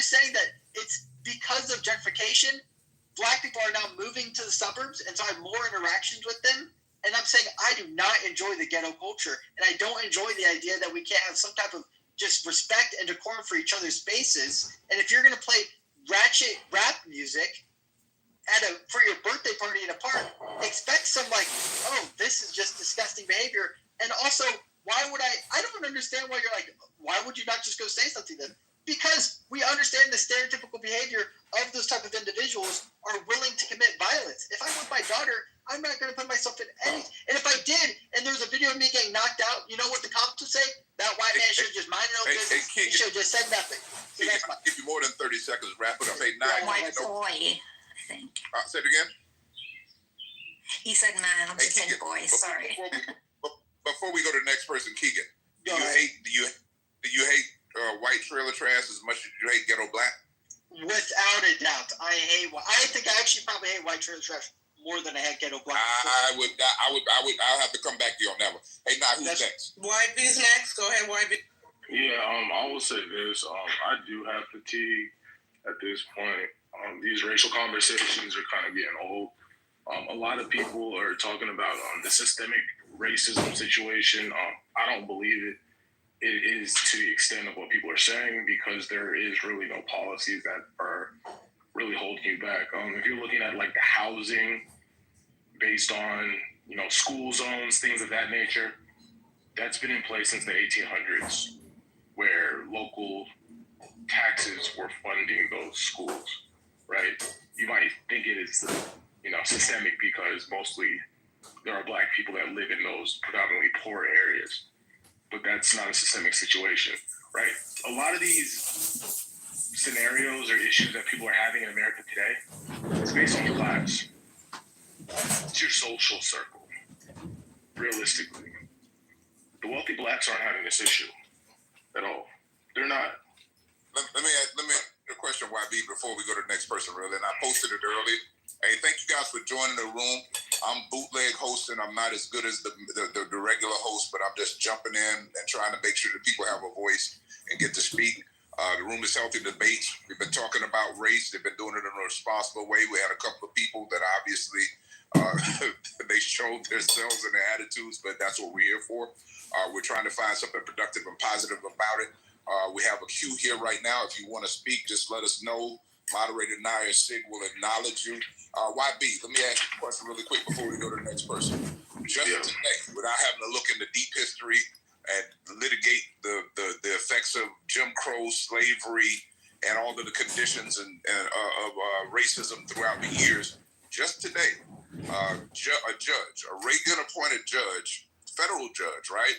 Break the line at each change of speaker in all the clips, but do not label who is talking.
just saying that it's because of gentrification, black people are now moving to the suburbs, and so I have more interactions with them. And I'm saying I do not enjoy the ghetto culture, and I don't enjoy the idea that we can't have some type of just respect and decorum for each other's spaces. And if you're going to play ratchet rap music for your birthday party in a park, expect some like, oh, this is just disgusting behavior. And also, why would I don't understand why you're like, why would you not just go say something then? Because we understand the stereotypical behavior of those type of individuals are willing to commit violence. If I'm with my daughter, I'm not going to put myself in any. And if I did, and there was a video of me getting knocked out, you know what the cops would say? That white man should have just minded his own business. He should have just said nothing. So
give you more than 30 seconds. Wrap it up. Hey,
white boy, I think.
Say it again.
He said man. I'm just saying boy. Sorry.
Before we go to the next person, Keegan, do you hate white trailer trash as much as you hate ghetto black?
Without a doubt, I think I actually probably hate white trailer trash more than I hate ghetto black.
I'll have to come back to you on that one. Hey, now who's next?
YB's next. Go ahead, YB.
Yeah, I will say this. I do have fatigue at this point. These racial conversations are kind of getting old. A lot of people are talking about the systemic racism situation. I don't believe it. It is to the extent of what people are saying, because there is really no policies that are really holding you back. If you're looking at like the housing based on, school zones, things of that nature, that's been in place since the 1800s, where local taxes were funding those schools, right? You might think it is, systemic because mostly there are black people that live in those predominantly poor areas. But that's not a systemic situation, right? A lot of these scenarios or issues that people are having in America today is based on your class. It's your social circle, realistically. The wealthy blacks aren't having this issue at all. They're not.
Let me ask a question, YB, before we go to the next person, really. And I posted it earlier. Hey, thank you guys for joining the room. I'm bootleg hosting. I'm not as good as the regular host, but I'm just jumping in and trying to make sure that people have a voice and get to speak. The room is Healthy Debates. We've been talking about race. They've been doing it in a responsible way. We had a couple of people that obviously they showed themselves and their attitudes, but that's what we're here for. We're trying to find something productive and positive about it. We have a queue here right now. If you want to speak, just let us know. Moderator Naya Sig will acknowledge you. YB, let me ask you a question really quick before we go to the next person. Just today, without having to look into deep history and litigate the effects of Jim Crow, slavery, and all of the conditions of racism throughout the years, just today, a Reagan-appointed judge, federal judge, right,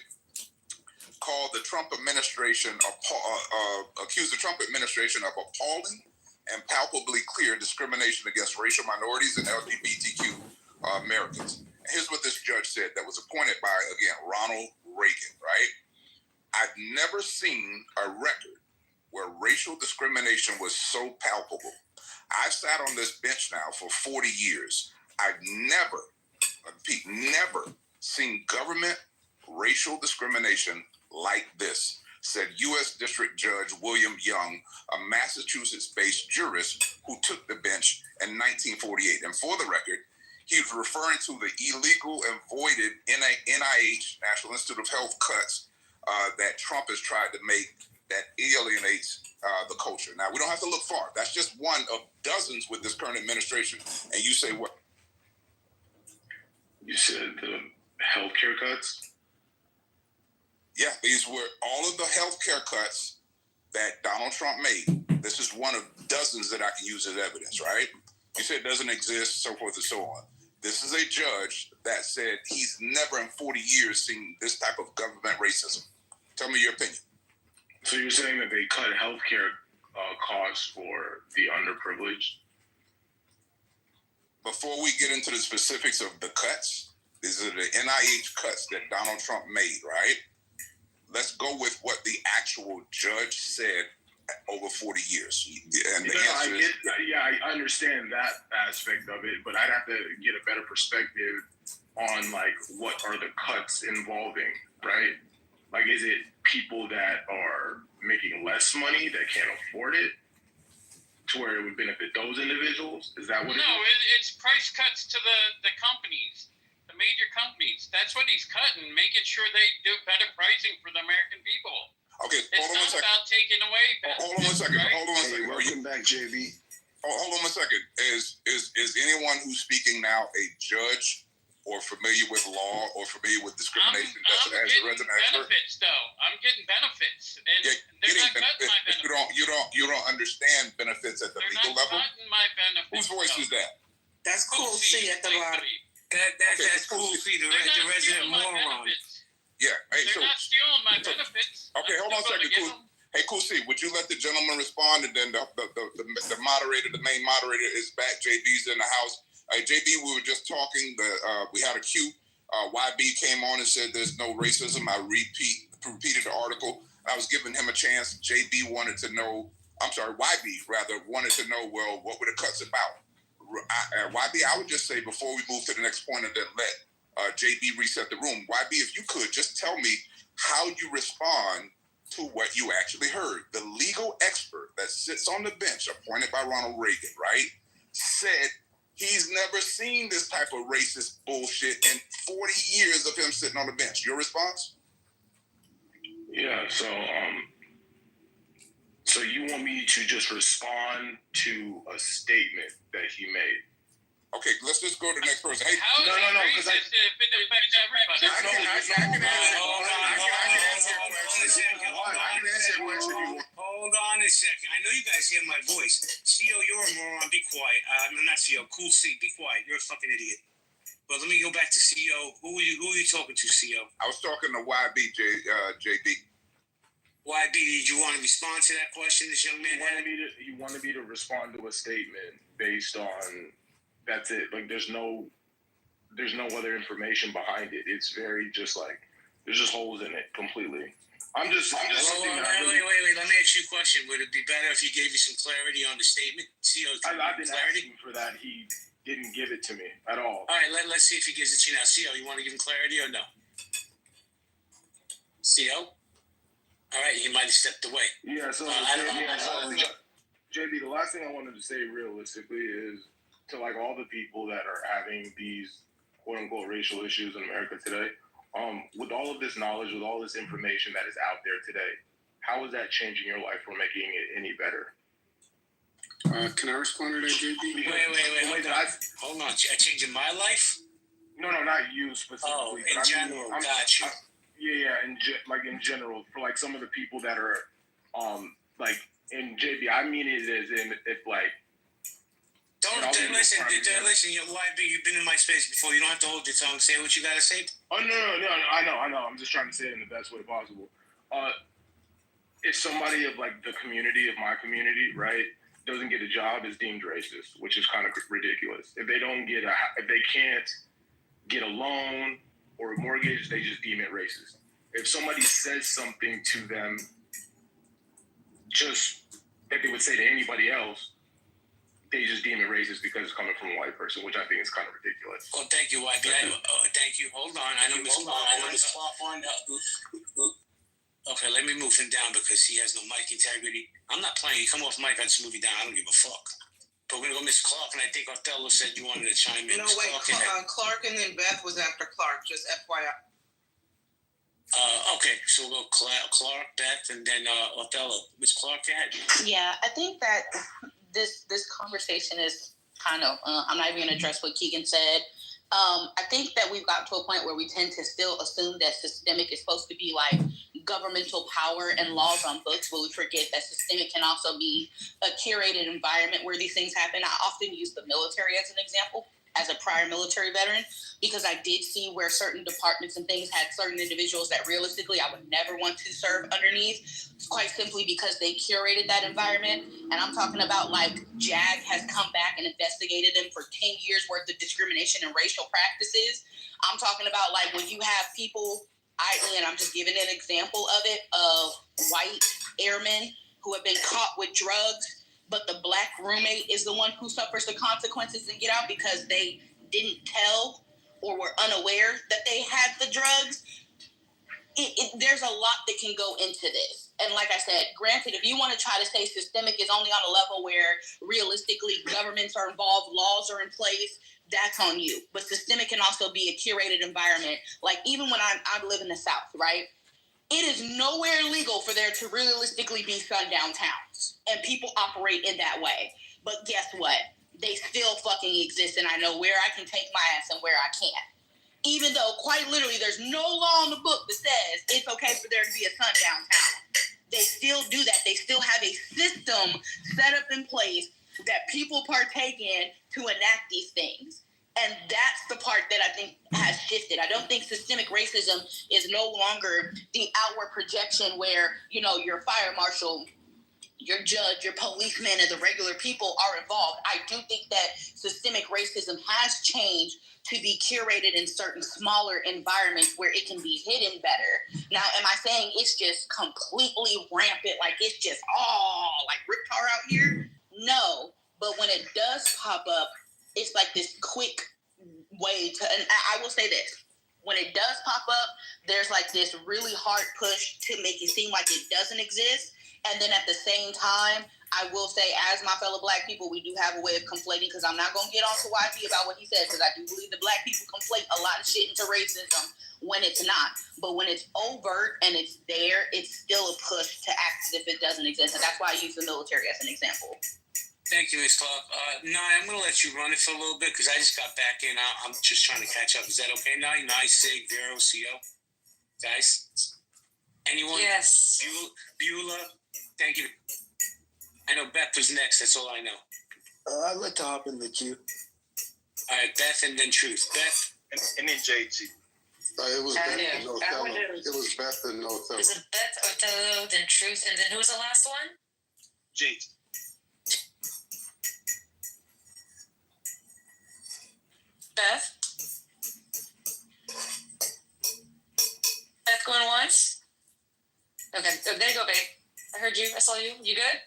called the Trump administration, accused the Trump administration of appalling and palpably clear discrimination against racial minorities and LGBTQ Americans. And here's what this judge said that was appointed by, again, Ronald Reagan, right? I've never seen a record where racial discrimination was so palpable. I've sat on this bench now for 40 years. I've never seen government racial discrimination like this, said U.S. District Judge William Young, a Massachusetts-based jurist who took the bench in 1948. And for the record, he was referring to the illegal and voided NIH, National Institute of Health cuts that Trump has tried to make that alienates the culture. Now, we don't have to look far. That's just one of dozens with this current administration. And you say what?
You said the healthcare cuts?
Yeah, these were all of the healthcare cuts that Donald Trump made. This is one of dozens that I can use as evidence, right? You said it doesn't exist, so forth and so on. This is a judge that said he's never in 40 years seen this type of government racism. Tell me your opinion.
So you're saying that they cut healthcare costs for the underprivileged?
Before we get into the specifics of the cuts, these are the NIH cuts that Donald Trump made, right? Let's go with what the actual judge said over 40 years. And the answer is...
I understand that aspect of it, but I'd have to get a better perspective on, like, what are the cuts involving, right? Like, is it people that are making less money that can't afford it? to where it would benefit those individuals? Is that what it
No,
is?
it's price cuts to the companies, the major companies. That's what he's cutting, making sure they do better pricing for the American people.
Okay,
It's
hold on a
not
second.
about taking away.
Hold on a second.
Right?
Hold on a
Hey,
second.
welcome back, JB.
Hold on a second. Is anyone who's speaking now a judge or familiar with law or familiar with discrimination
I'm
as a
getting
resident expert?
benefits, though. I'm getting benefits, and
Yeah,
they're
getting
not cutting my
benefits.
benefits.
You don't understand benefits at the
They're
legal
not
level.
cutting my benefits.
Whose voice
though.
is that?
That's cool. See at the bottom.
That's cool. See the
They're not
resident
stealing my
moron.
benefits.
Yeah. Hey,
They're
so
not stealing my benefits.
okay, hold on a second, Cool. Hey, Cool C, would you let the gentleman respond, and then the moderator, the main moderator, is back. JB's in the house. JB, we were just talking. We had a cue. YB came on and said there's no racism. I repeated the article. I was giving him a chance. JB wanted to know. I'm sorry, YB rather wanted to know. Well, what were the cuts about? YB, I would just say before we move to the next point, and then let JB reset the room. YB, if you could just tell me how you respond to what you actually heard. The legal expert that sits on the bench, appointed by Ronald Reagan, right, said he's never seen this type of racist bullshit in 40 years of him sitting on the bench. Your response?
Yeah, so you want me to just respond to a statement that he made?
Okay, let's just go to the next person. Hey,
How is
No,
it
no, 'cause
racist if it affects everybody?
I can answer your question.
Hold on a second. I know you guys hear my voice. CO, you're a moron. Be quiet. I'm not CO. Cool C. Be quiet. You're a fucking idiot. But let me go back to CO. Who are you talking to, CO?
I was talking to YB, JB.
YB, did you want to respond to that question this young man had?
You wanted me to respond to a statement based on that's it. Like there's no other information behind it. It's very just like there's just holes in it completely. I'm just
Wait. Let me ask you a question. Would it be better if he gave you some clarity on the statement? CO's
I've been
clarity.
asking for that. He didn't give it to me at all.
All right, let's see if he gives it to you now. CO, you want to give him clarity or no? CO? All right, he might have stepped away.
Yeah, so JB, the last thing I wanted to say realistically is to like all the people that are having these quote unquote racial issues in America today, with all of this knowledge, with all this information that is out there today, how is that changing your life or making it any better?
Can I respond to that, JB?
Wait. Hold on. Changing my life?
No, not you specifically.
Oh, in general. Got you.
In general, for like some of the people that are, like in JB, I mean it as in if like.
Listen. YB, you've been in my space before. You don't have to hold your tongue. Say what you gotta say.
Oh no! I know. I'm just trying to say it in the best way possible. If somebody of like the community of my community, right, doesn't get a job, is deemed racist, which is kind of ridiculous. If they can't get a loan or a mortgage, they just deem it racist. If somebody says something to them, just like they would say to anybody else, they just deem it racist because it's coming from a white person, which I think is kind of ridiculous.
Oh, thank you, YB. Thank you. Hold on. I know Miss Clark. Okay, let me move him down because he has no mic integrity. I'm not playing. You come off mic, I just move you down. I don't give a fuck. But we're going to go Miss Clark, and I think Othello said you wanted to chime in.
No, wait. Clark and then Beth was after Clark, just FYI.
Okay, so we'll go Clark, Beth, and then Othello. Miss Clark, go ahead.
Yeah, I think that this conversation is kind of, I'm not even going to address what Keegan said. I think that we've got to a point where we tend to still assume that systemic is supposed to be like governmental power and laws on books, but we forget that systemic can also be a curated environment where these things happen. I often use the military as an example, as a prior military veteran, because I did see where certain departments and things had certain individuals that realistically I would never want to serve underneath, quite simply because they curated that environment. And I'm talking about like JAG has come back and investigated them for 10 years worth of discrimination and racial practices. I'm talking about like when you have people, and I'm just giving an example of it, of white airmen who have been caught with drugs, but the black roommate is the one who suffers the consequences and get out because they didn't tell or were unaware that they had the drugs. there's a lot that can go into this. And like I said, granted, if you want to try to say systemic is only on a level where realistically governments are involved, laws are in place, that's on you. But systemic can also be a curated environment. Like even when I live in the South, right? It is nowhere legal for there to realistically be sundown towns. And people operate in that way. But guess what? They still fucking exist, and I know where I can take my ass and where I can't. Even though, quite literally, there's no law in the book that says it's okay for there to be a sundown town. They still do that. They still have a system set up in place that people partake in to enact these things. And that's the part that I think has shifted. I don't think systemic racism is no longer the outward projection where, you know, your fire marshal, your judge, your policeman, and the regular people are involved. I do think that systemic racism has changed to be curated in certain smaller environments where it can be hidden better. Now, am I saying it's just completely rampant, like it's just like Rip Tar out here? No, but when it does pop up, it's like this quick way to, and I will say this, when it does pop up, there's like this really hard push to make it seem like it doesn't exist. And then at the same time, I will say, as my fellow Black people, we do have a way of conflating, because I'm not going to get on to YB about what he said, because I do believe that Black people conflate a lot of shit into racism when it's not. But when it's overt and it's there, it's still a push to act as if it doesn't exist. And that's why I use the military as an example.
Thank you, Ms. Clark. Nye, I'm going to let you run it for a little bit, because I just got back in. I'm just trying to catch up. Is that okay, Nye? Nye, Sig, Vero, CO? Guys? Anyone?
Yes.
Beulah? Thank you. I know Beth was next. That's all I know.
I'd like to hop in the queue.
All right, Beth and then Truth. Beth?
And then JT.
It was Beth and
I
Othello.
would do.
It was Beth and Othello.
Is it Beth, Othello, then Truth, and then who was the last one?
JT.
Beth? Beth going once? Okay, oh, there you go, babe. I heard you. I saw you. You good?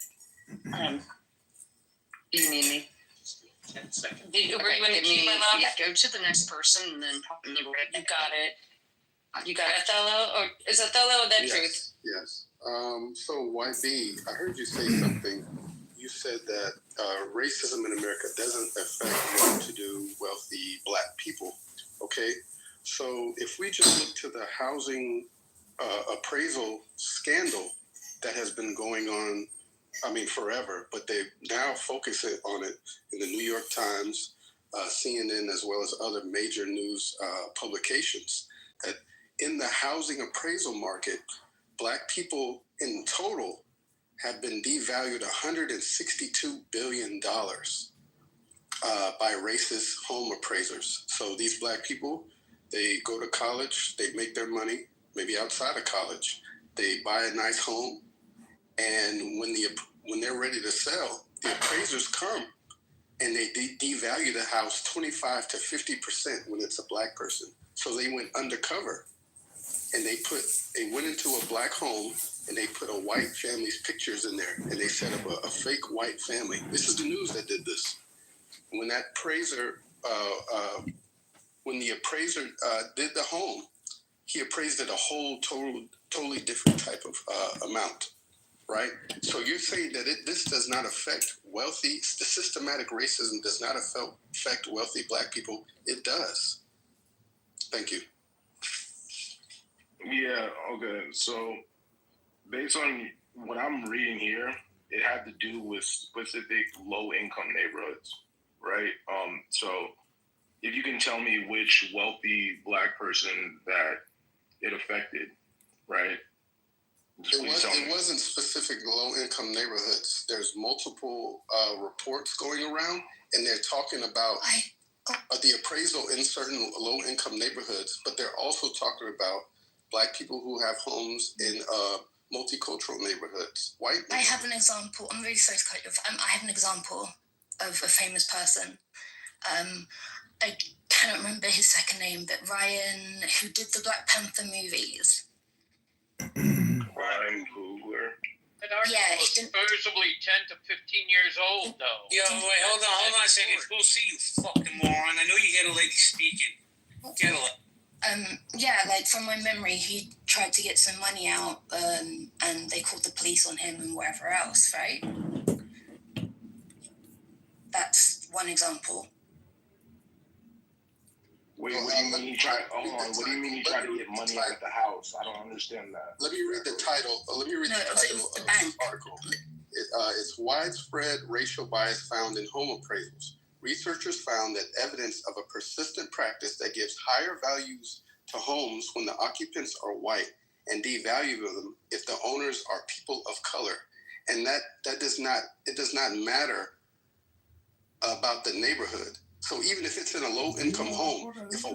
You need me?
Were you in the queue, my love?
Yeah, go to the next person and then
You got it. You got Othello? Or is Othello then Truth?
Yes. So, YB, I heard you say something. You said that racism in America doesn't affect well-to-do, wealthy Black people. Okay? So, if we just look to the housing appraisal scandal that has been going on, forever, but they now focus it on it in the New York Times, CNN, as well as other major news publications. That in the housing appraisal market, Black people in total have been devalued $162 billion by racist home appraisers. So these Black people, they go to college, they make their money, maybe outside of college, they buy a nice home, and when they're ready to sell, the appraisers come and they devalue the house 25 to 50% when it's a Black person. So they went undercover and they went into a Black home and they put a white family's pictures in there and they set up a fake white family. This is the news that did this. When that appraiser, when the appraiser did the home, he appraised it a whole totally different type of amount. Right? So you're saying that this does not affect wealthy, the systematic racism does not affect wealthy Black people. It does. Thank you.
Yeah, okay. So based on what I'm reading here, it had to do with specific low-income neighborhoods, right? So if you can tell me which wealthy Black person that it affected, right?
It wasn't specific low-income neighborhoods. There's multiple reports going around, and they're talking about the appraisal in certain low-income neighborhoods, but they're also talking about Black people who have homes in multicultural neighborhoods.
I have an example. I'm really sorry to cut you off. I have an example of a famous person. I cannot remember his second name, but Ryan, who did the Black Panther movies.
Ryan Coogler.
That article was supposedly 10 to 15 years old, though.
Yo, wait, hold on a second. We'll see, you fucking moron. I know you hear the lady speaking. Get a
Yeah, like from my memory, he tried to get some money out, and they called the police on him and wherever else, right? That's one example.
Wait, what do you mean he tried? Hold on. What do you mean he tried to get money out of the house? I don't understand that.
Let me read the title. Let me read the title of the article. It's widespread racial bias found in home appraisals. Researchers found that evidence of a persistent practice that gives higher values to homes when the occupants are white and devalue them if the owners are people of color. And that does not matter about the neighborhood. So even if it's in a low-income home, if a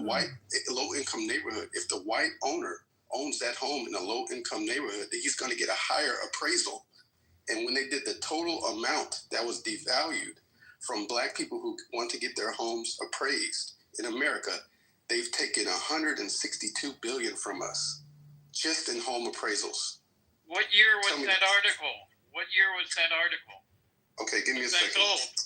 low-income neighborhood, if the white owner owns that home in a low-income neighborhood, he's going to get a higher appraisal. And when they did the total amount that was devalued from Black people who want to get their homes appraised in America, they've taken $162 billion from us just in home appraisals.
What year was that article? What year was that article?
Okay, give me a second.
That's old.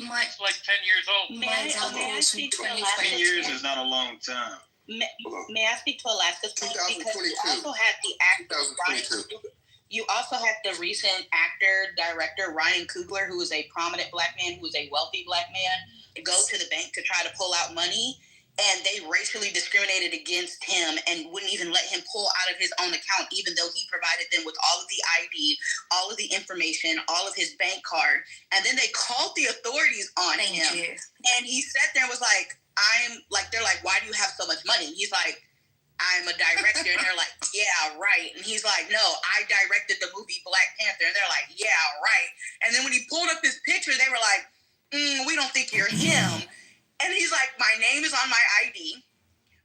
It's like 10 years old.
May I speak to Alaska?
10 years is not a long time.
May I speak to Alaska's point? Because
2022.
you also had the actor Ryan Coogler. You also had the recent actor, director Ryan Coogler, who is a prominent Black man, who is a wealthy Black man, go to the bank to try to pull out money. And they racially discriminated against him and wouldn't even let him pull out of his own account, even though he provided them with all of the ID, all of the information, all of his bank card. And then they called the authorities on him. And he sat there and was like, they're like, why do you have so much money? He's like, I'm a director. And they're like, yeah, right. And he's like, no, I directed the movie Black Panther. And they're like, yeah, right. And then when he pulled up his picture, they were like, we don't think you're him. And he's like, my name is on my ID.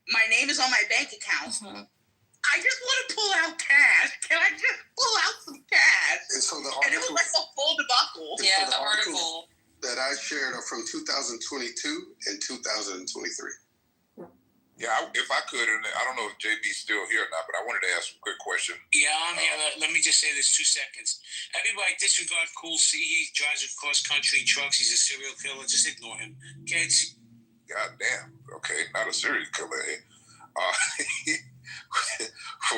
My name is on my bank account.
Mm-hmm.
I just want to pull out cash. Can I just pull out some cash?
And so the
and it was like a full debacle.
Yeah, the article
that I shared are from 2022 and 2023.
Yeah, if I could, and I don't know if JB's still here or not, but I wanted to ask a quick question.
Yeah, I'm here. Let me just say this 2 seconds. Everybody disregard Cool C. He drives cross country trucks. He's a serial killer. Just ignore him. Kids.
God damn. Okay, not a serial killer. For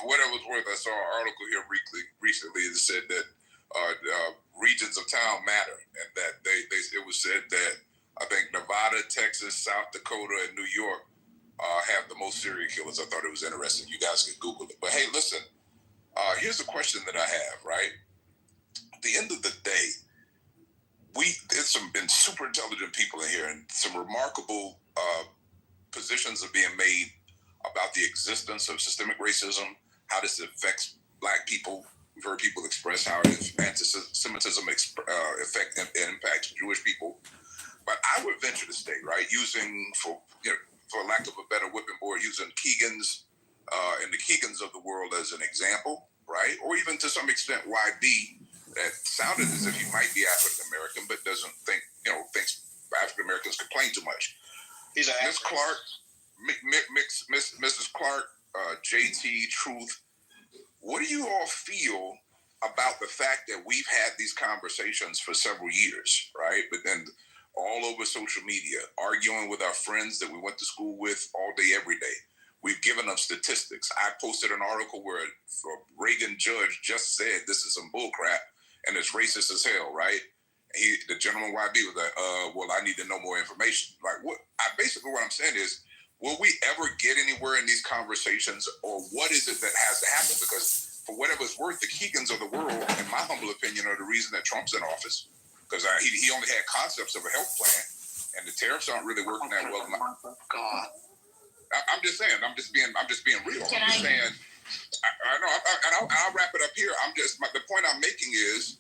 whatever it's worth, I saw an article here recently that said that regions of town matter, and that it was said that I think Nevada, Texas, South Dakota, and New York have the most serial killers. I thought it was interesting. You guys can Google it. But hey, listen, here's a question that I have, right? At the end of the day, there's been super intelligent people in here and some remarkable positions are being made about the existence of systemic racism, how this affects Black people. We've heard people express how anti-Semitism impacts Jewish people. But I would venture to state, right, using, for lack of a better whipping board, using Keegan's and the Keegans of the world as an example, right? Or even to some extent YB, that sounded as if he might be African American, but doesn't think, thinks African Americans complain too much.
He's an
Miss Clark, Mrs. Clark, JT, Truth, what do you all feel about the fact that we've had these conversations for several years, right? But then all over social media, arguing with our friends that we went to school with all day, every day. We've given them statistics. I posted an article where a Reagan judge just said this is some bullcrap and it's racist as hell, right? The gentleman YB was like, well, I need to know more information. Like, basically what I'm saying is, will we ever get anywhere in these conversations, or what is it that has to happen? Because for whatever it's worth, the Keegans of the world, in my humble opinion, are the reason that Trump's in office. Because he only had concepts of a health plan, and the tariffs aren't really working that well.
God.
I'm just saying. I'm just being real. Saying. I know. I'll wrap it up here. The point I'm making is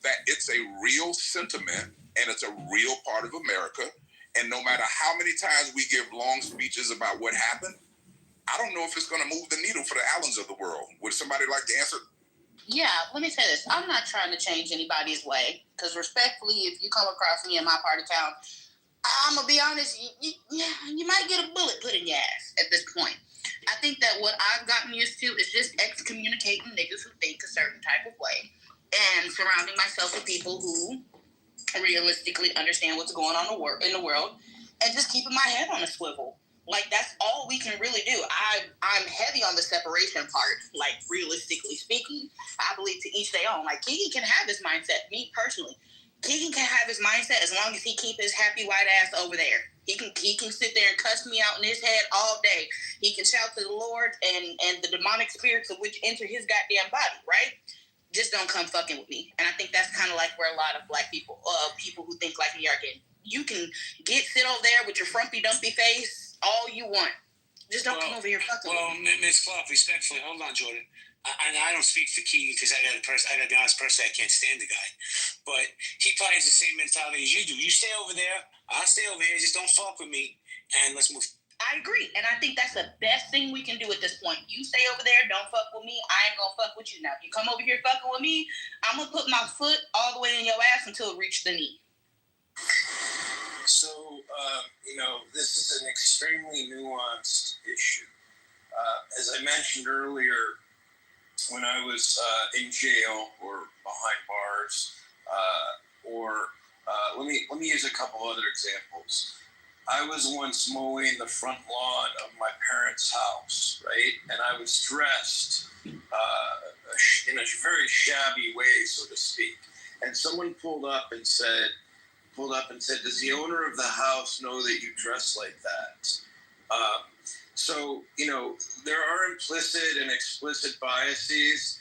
that it's a real sentiment, and it's a real part of America. And no matter how many times we give long speeches about what happened, I don't know if it's going to move the needle for the Allens of the world. Would somebody like to answer?
Yeah, let me say this. I'm not trying to change anybody's way, because respectfully, if you come across me in my part of town, I'm going to be honest, you might get a bullet put in your ass at this point. I think that what I've gotten used to is just excommunicating niggas who think a certain type of way and surrounding myself with people who realistically understand what's going on in the world and just keeping my head on a swivel. Like, that's all we can really do. I'm heavy on the separation part. Like, realistically speaking, I believe to each their own. Like, Keegan can have his mindset. Me personally, Keegan can have his mindset as long as he keep his happy white ass over there. He can sit there and cuss me out in his head all day. He can shout to the Lord and the demonic spirits of which enter his goddamn body, right? Just don't come fucking with me. And I think that's kind of like where a lot of black people, people who think like me are getting. You can sit over there with your frumpy dumpy face all you want. Just don't come over here fucking with me.
Well, Ms. Clark, respectfully, hold on, Jordan. I don't speak for Keegan because I got to be honest, personally, I can't stand the guy. But he probably has the same mentality as you do. You stay over there, I'll stay over here. Just don't fuck with me, and let's move.
I agree, and I think that's the best thing we can do at this point. You stay over there, don't fuck with me. I ain't gonna fuck with you. Now, if you come over here fucking with me, I'm gonna put my foot all the way in your ass until it reaches the knee.
So, this is an extremely nuanced issue. As I mentioned earlier, when I was in jail or behind bars, let me use a couple other examples. I was once mowing the front lawn of my parents' house, right? And I was dressed in a very shabby way, so to speak. And someone pulled up and said, does the owner of the house know that you dress like that? So, there are implicit and explicit biases.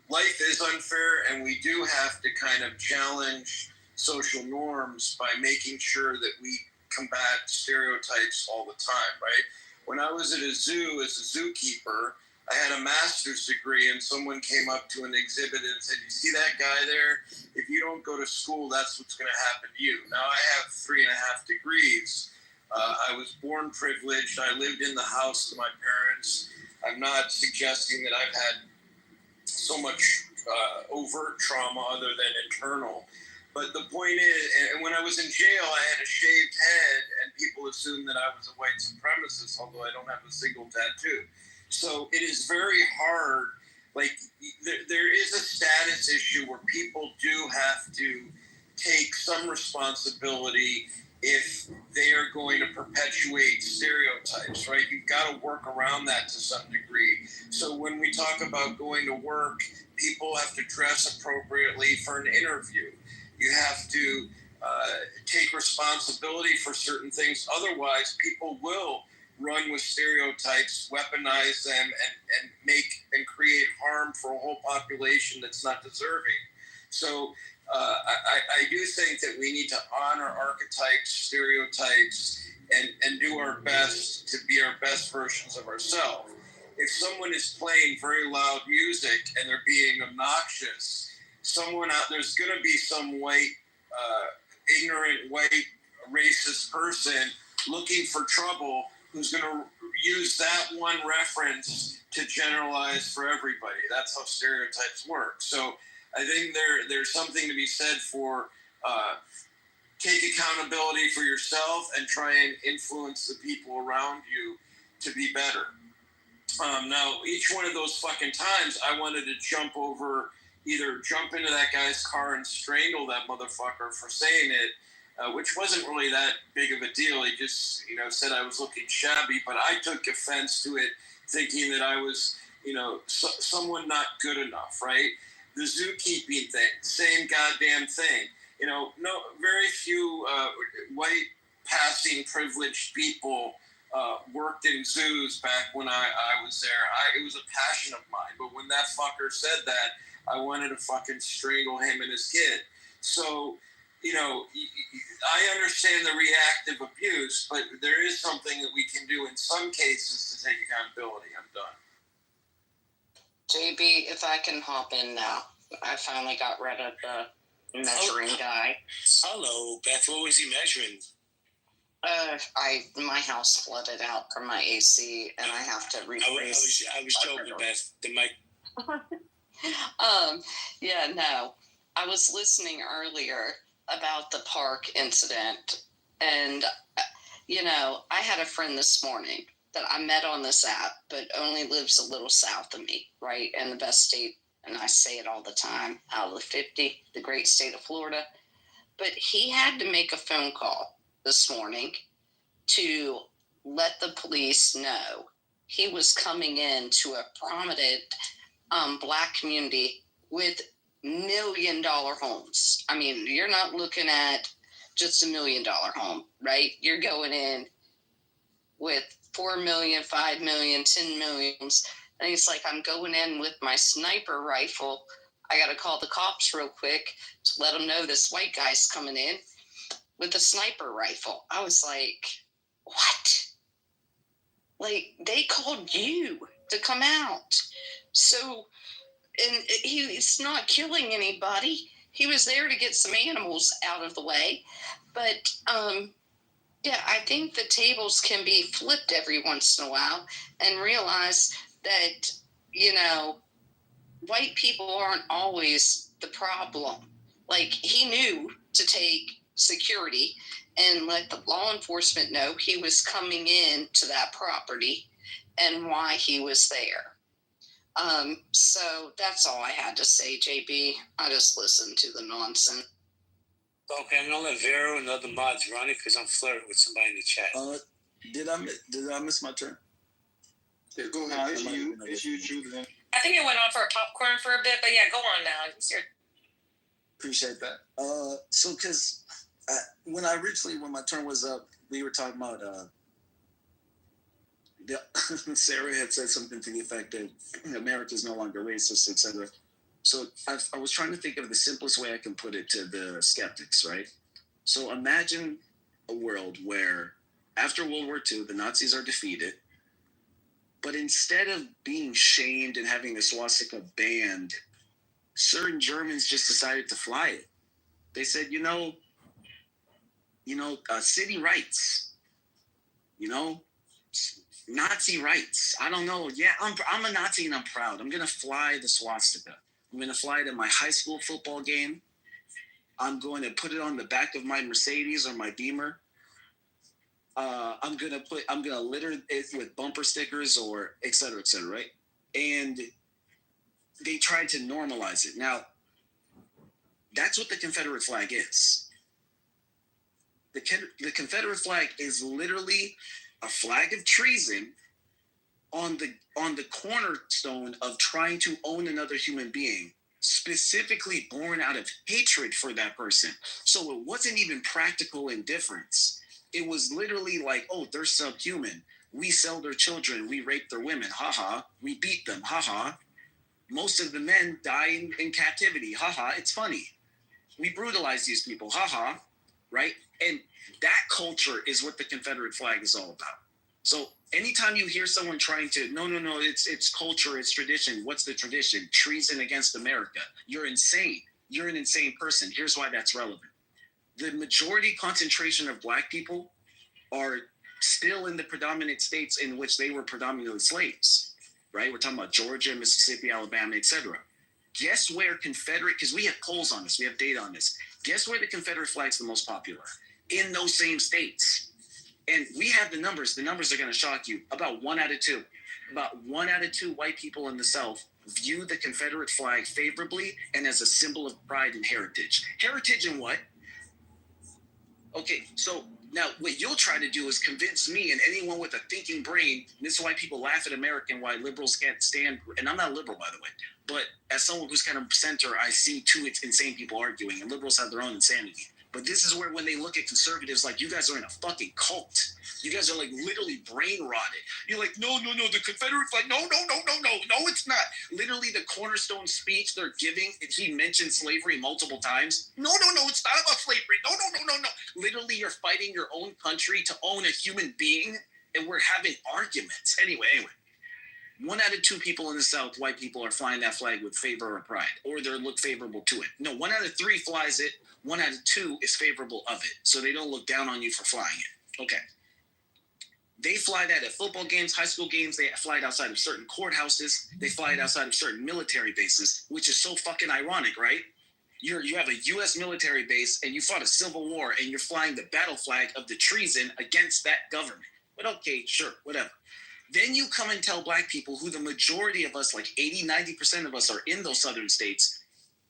Life is unfair, and we do have to kind of challenge social norms by making sure that we combat stereotypes all the time, right? When I was at a zoo as a zookeeper, I had a master's degree, and someone came up to an exhibit and said, you see that guy there? If you don't go to school, that's what's going to happen to you. Now, I have 3.5 degrees. I was born privileged. I lived in the house of my parents. I'm not suggesting that I've had so much overt trauma other than internal. But the point is, and when I was in jail, I had a shaved head, and people assumed that I was a white supremacist, although I don't have a single tattoo. So it is very hard. Like, there is a status issue where people do have to take some responsibility if they are going to perpetuate stereotypes, right? You've got to work around that to some degree. So when we talk about going to work, people have to dress appropriately for an interview. You have to take responsibility for certain things. Otherwise, people will run with stereotypes, weaponize them, and make and create harm for a whole population that's not deserving. So I do think that we need to honor archetypes, stereotypes, and do our best to be our best versions of ourselves. If someone is playing very loud music and they're being obnoxious, there's going to be some white, ignorant, white, racist person looking for trouble who's going to use that one reference to generalize for everybody. That's how stereotypes work. So I think there's something to be said for take accountability for yourself and try and influence the people around you to be better. Now, each one of those fucking times, I wanted to either jump into that guy's car and strangle that motherfucker for saying it, which wasn't really that big of a deal. He just, said I was looking shabby, but I took offense to it, thinking that I was, someone not good enough, right? The zookeeping thing, same goddamn thing. Very few white passing privileged people worked in zoos back when I was there. It was a passion of mine. But when that fucker said that, I wanted to fucking strangle him and his kid. So, I understand the reactive abuse, but there is something that we can do in some cases to take accountability. I'm done.
JB, if I can hop in now. I finally got rid of the measuring guy.
Hello, Beth. What was he measuring?
My house flooded out from my AC, and I have to replace.
I was joking, Beth. The mic.
Yeah, no. I was listening earlier about the park incident, and I had a friend this morning that I met on this app, but only lives a little south of me, right, in the best state, and I say it all the time, out of the 50, the great state of Florida. But he had to make a phone call this morning to let the police know he was coming into a prominent Black community with $1 million homes. I mean, you're not looking at just $1 million home, right? You're going in with 4 million, 5 million, 10 millions. And he's like, I'm going in with my sniper rifle. I got to call the cops real quick to let them know this white guy's coming in with a sniper rifle. I was like, what? Like, they called you to come out. So, and he's not killing anybody. He was there to get some animals out of the way. But, yeah, I think the tables can be flipped every once in a while and realize that, you know, white people aren't always the problem. Like, he knew to take security and let the law enforcement know he was coming in to that property and why he was there. So that's all I had to say, JB. I just listened to the nonsense.
Okay, I'm gonna let Vero and other mods run it because I'm flirting with somebody in the chat.
Did I miss my turn?
Yeah, go
No,
ahead.
it's you, Truth. Then
I think it went on for a popcorn for a bit, but yeah, go on now.
appreciate that. So because when my turn was up, we were talking about Sarah had said something to the effect that America is no longer racist, etc. So I was trying to think of the simplest way I can put it to the skeptics, right? So imagine a world where after World War II, the Nazis are defeated, but instead of being shamed and having the swastika banned, certain Germans just decided to fly it. They said, city rights, Nazi rights. I don't know. Yeah, I'm a Nazi and I'm proud. I'm going to fly the swastika. I'm going to fly it at my high school football game. I'm going to put it on the back of my Mercedes or my Beamer. I'm going to litter it with bumper stickers or et cetera, right? And they tried to normalize it. Now, that's what the Confederate flag is. The Confederate flag is literally a flag of treason on the cornerstone of trying to own another human being, specifically born out of hatred for that person. So it wasn't even practical indifference. It was literally like, oh, they're subhuman. We sell their children. We rape their women. Haha. We beat them. Haha. Most of the men die in captivity. Haha. It's funny. We brutalize these people. Haha. Right? And that culture is what the Confederate flag is all about. So anytime you hear someone trying to, no, it's culture, it's tradition. What's the tradition? Treason against America. You're insane. You're an insane person. Here's why that's relevant. The majority concentration of Black people are still in the predominant states in which they were predominantly slaves, right? We're talking about Georgia, Mississippi, Alabama, etc. Guess where Confederate, because we have polls on this, we have data on this. Guess where the Confederate flag's the most popular? In those same states. And we have the numbers. The numbers are going to shock you. About 1 out of 2. About 1 out of 2 white people in the South view the Confederate flag favorably and as a symbol of pride and heritage. Heritage in what? Okay, so now what you'll try to do is convince me and anyone with a thinking brain, and this is why people laugh at America and why liberals can't stand, and I'm not a liberal, by the way, but as someone who's kind of center, I see two insane people arguing, and liberals have their own insanity. But this is where when they look at conservatives, like, you guys are in a fucking cult. You guys are like literally brain rotted. You're like, no, the Confederate flag, no, it's not. Literally the cornerstone speech they're giving, he mentioned slavery multiple times. No, it's not about slavery. No. Literally you're fighting your own country to own a human being, and we're having arguments. Anyway. 1 out of 2 people in the South, white people, are flying that flag with favor or pride, or they look favorable to it. No, 1 out of 3 flies it. 1 out of 2 is favorable of it. So they don't look down on you for flying it. Okay. They fly that at football games, high school games. They fly it outside of certain courthouses. They fly it outside of certain military bases, which is so fucking ironic, right? You have a U.S. military base and you fought a civil war and you're flying the battle flag of the treason against that government. But okay, sure, whatever. Then you come and tell Black people, who the majority of us, like 80, 90% of us, are in those southern states,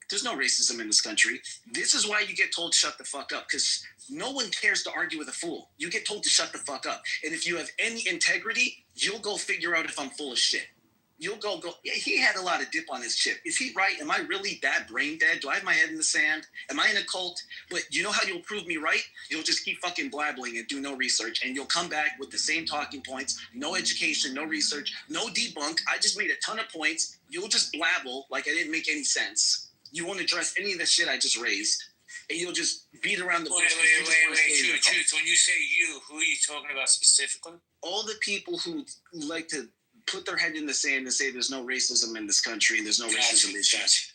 There's no racism in this country. This is why you get told shut the fuck up, because no one cares to argue with a fool. You get told to shut the fuck up. And if you have any integrity, you'll go figure out if I'm full of shit. You'll go, yeah, he had a lot of dip on his chip. Is he right? Am I really that brain dead? Do I have my head in the sand? Am I in a cult? But you know how you'll prove me right? You'll just keep fucking blabbling and do no research, and you'll come back with the same talking points, no education, no research, no debunk. I just made a ton of points. You'll just blabble like I didn't make any sense. You won't address any of the shit I just raised, and you'll just beat around the bush.
Wait. Truth. When you say you, who are you talking about specifically?
All the people who like to put their head in the sand and say there's no racism in this country and there's no racism issues.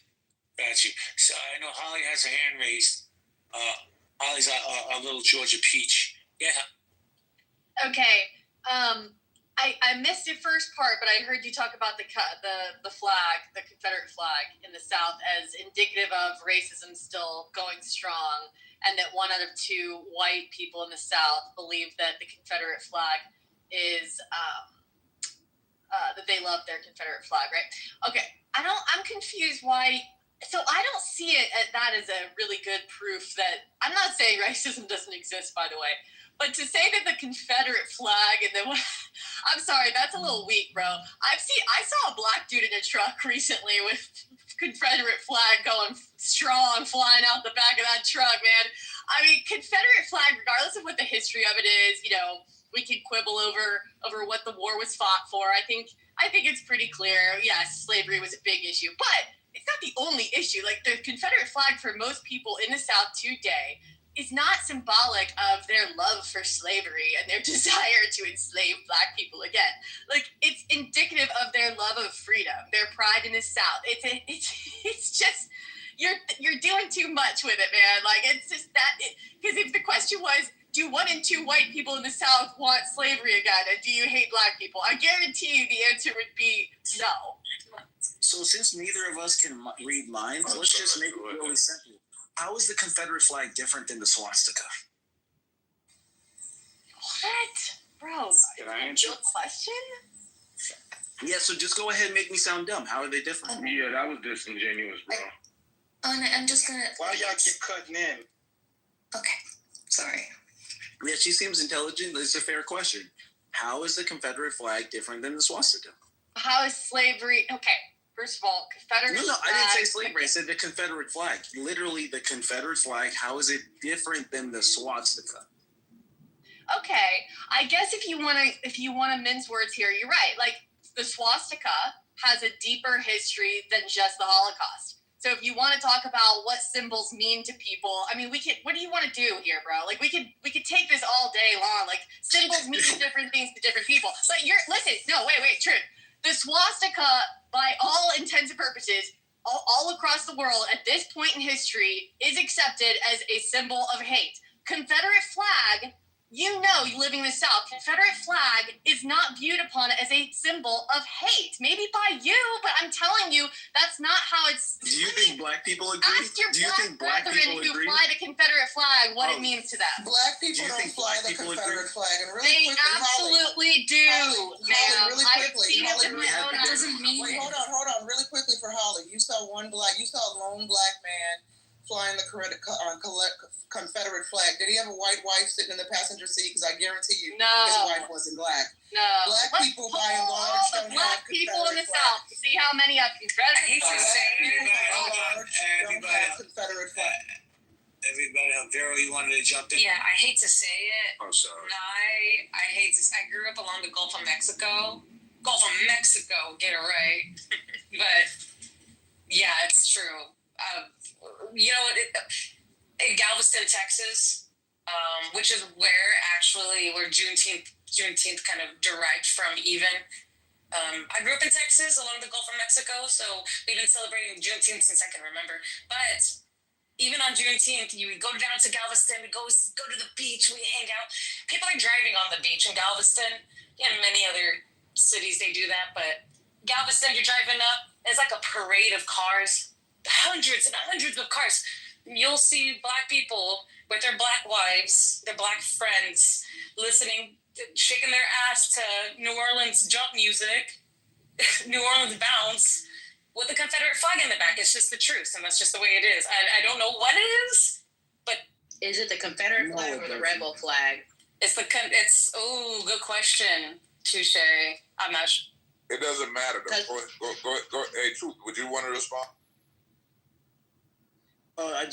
Got you. So I know Holly has her hand raised. Holly's a little Georgia peach. Yeah.
Okay. I missed the first part, but I heard you talk about the flag, the Confederate flag in the South, as indicative of racism still going strong, and that 1 out of 2 white people in the South believe that the Confederate flag is that they love their Confederate flag, right? Okay, I'm confused why. So I don't see that as a really good proof that, I'm not saying racism doesn't exist, by the way, but to say that the Confederate flag and then, I'm sorry, that's a little weak, bro. I saw a black dude in a truck recently with Confederate flag going strong, flying out the back of that truck, man. I mean, Confederate flag, regardless of what the history of it is, we can quibble over what the war was fought for. I think it's pretty clear. Yes, slavery was a big issue, but it's not the only issue. Like, the Confederate flag for most people in the South today is not symbolic of their love for slavery and their desire to enslave black people again. Like, it's indicative of their love of freedom, their pride in the South. It's just, you're doing too much with it, man. Like, it's just that, because if the question was, do 1 in 2 white people in the South want slavery again, and do you hate black people? I guarantee you the answer would be no.
So since neither of us can read minds, let's just make it really simple. How is the Confederate flag different than the swastika?
What? Bro,
Can I answer?
Good question?
Yeah, so just go ahead and make me sound dumb. How are they different?
Yeah, that was disingenuous, bro.
I'm just gonna...
Why y'all keep cutting in?
Okay, sorry.
Yeah, she seems intelligent. It's a fair question. How is the Confederate flag different than the swastika?
How is slavery... Okay, first of all, Confederate
No,
flag...
I didn't say slavery. I said the Confederate flag. Literally, the Confederate flag. How is it different than the swastika?
Okay, I guess if you want to mince words here, you're right. Like, the swastika has a deeper history than just the Holocaust. So if you want to talk about what symbols mean to people, I mean, we could. What do you want to do here, bro? Like, we could take this all day long. Like, symbols mean different things to different people. But wait, Truth. The swastika, by all intents and purposes, all across the world at this point in history, is accepted as a symbol of hate. Confederate flag. You living in the South, Confederate flag is not viewed upon as a symbol of hate. Maybe by you, but I'm telling you, that's not how it's...
Do you think black people agree?
Ask your black brethren who fly the Confederate flag what it means to them.
Black people don't fly the Confederate flag. And really
they
quickly,
absolutely do.
Holly, really quickly.
That doesn't mean...
Wait, hold on. Really quickly for Holly. You saw a lone black man flying the Confederate flag. Did he have a white wife sitting in the passenger seat? Because I guarantee you, his wife wasn't black.
No.
Black people, by and large, don't have
black people in the South. See how many have Confederate
flag.
Confederate flag.
Everybody, Vero, you wanted to jump in?
Yeah, I hate to say it.
Oh, sorry.
I hate to. I grew up along the Gulf of Mexico. Get it right. But yeah, it's true. In Galveston, Texas, which is where Juneteenth kind of derived from. Even I grew up in Texas along the Gulf of Mexico, so we've been celebrating Juneteenth since I can remember. But even on Juneteenth, you would go down to Galveston, we go to the beach, we hang out. People are driving on the beach in Galveston. Yeah, many other cities they do that, but Galveston, you're driving up. It's like a parade of cars, hundreds and hundreds of cars. You'll see black people with their black wives, their black friends, listening, shaking their ass to New Orleans jump music, New Orleans bounce, with the Confederate flag in the back. It's just the truth, and that's just the way it is. I don't know what it is, but
is it the Confederate flag or the rebel flag?
It's good question. Touche. I'm not sure.
It doesn't matter. Go. Hey, Truth, would you want to respond?
I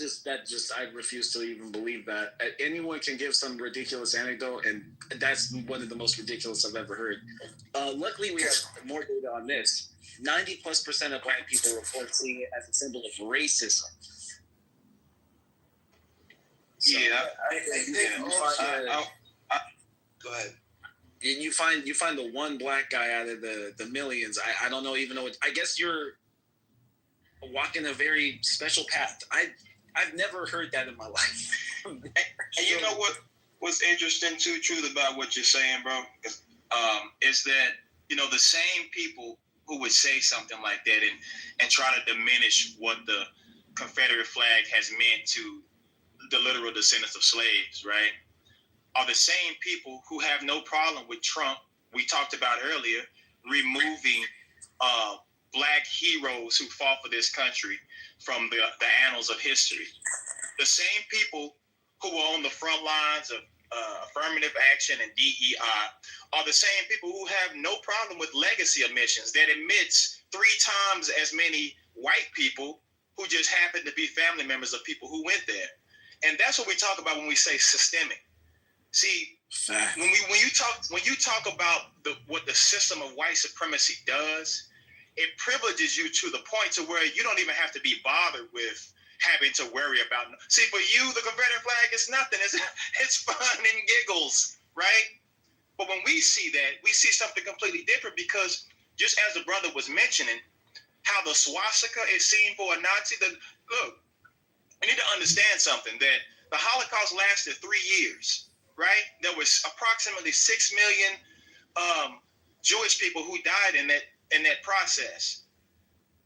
refuse to even believe that. Anyone can give some ridiculous anecdote, and that's one of the most ridiculous I've ever heard. Luckily, we have more data on this. 90+% of black people report seeing it as a symbol of racism. So,
go ahead.
And you find the one black guy out of the millions. I don't know even know what. I guess you're walking a very special path. I've never heard that in my life.
And you know what's interesting too, Truth, about what you're saying, bro, is that, you know, the same people who would say something like that and try to diminish what the Confederate flag has meant to the literal descendants of slaves, right, are the same people who have no problem with Trump, we talked about earlier, removing black heroes who fought for this country from the annals of history. The same people who were on the front lines of affirmative action and DEI are the same people who have no problem with legacy omissions that admits 3 times as many white people who just happen to be family members of people who went there. And that's what we talk about when we say systemic. See, when you talk about what the system of white supremacy does, it privileges you to the point to where you don't even have to be bothered with having to worry about. See, for you, the Confederate flag is nothing. It's fun and giggles, right? But when we see that, we see something completely different, because just as the brother was mentioning, how the swastika is seen for a Nazi. Look, you need to understand something, that the Holocaust lasted 3 years, right? There was approximately 6 million Jewish people who died in that process.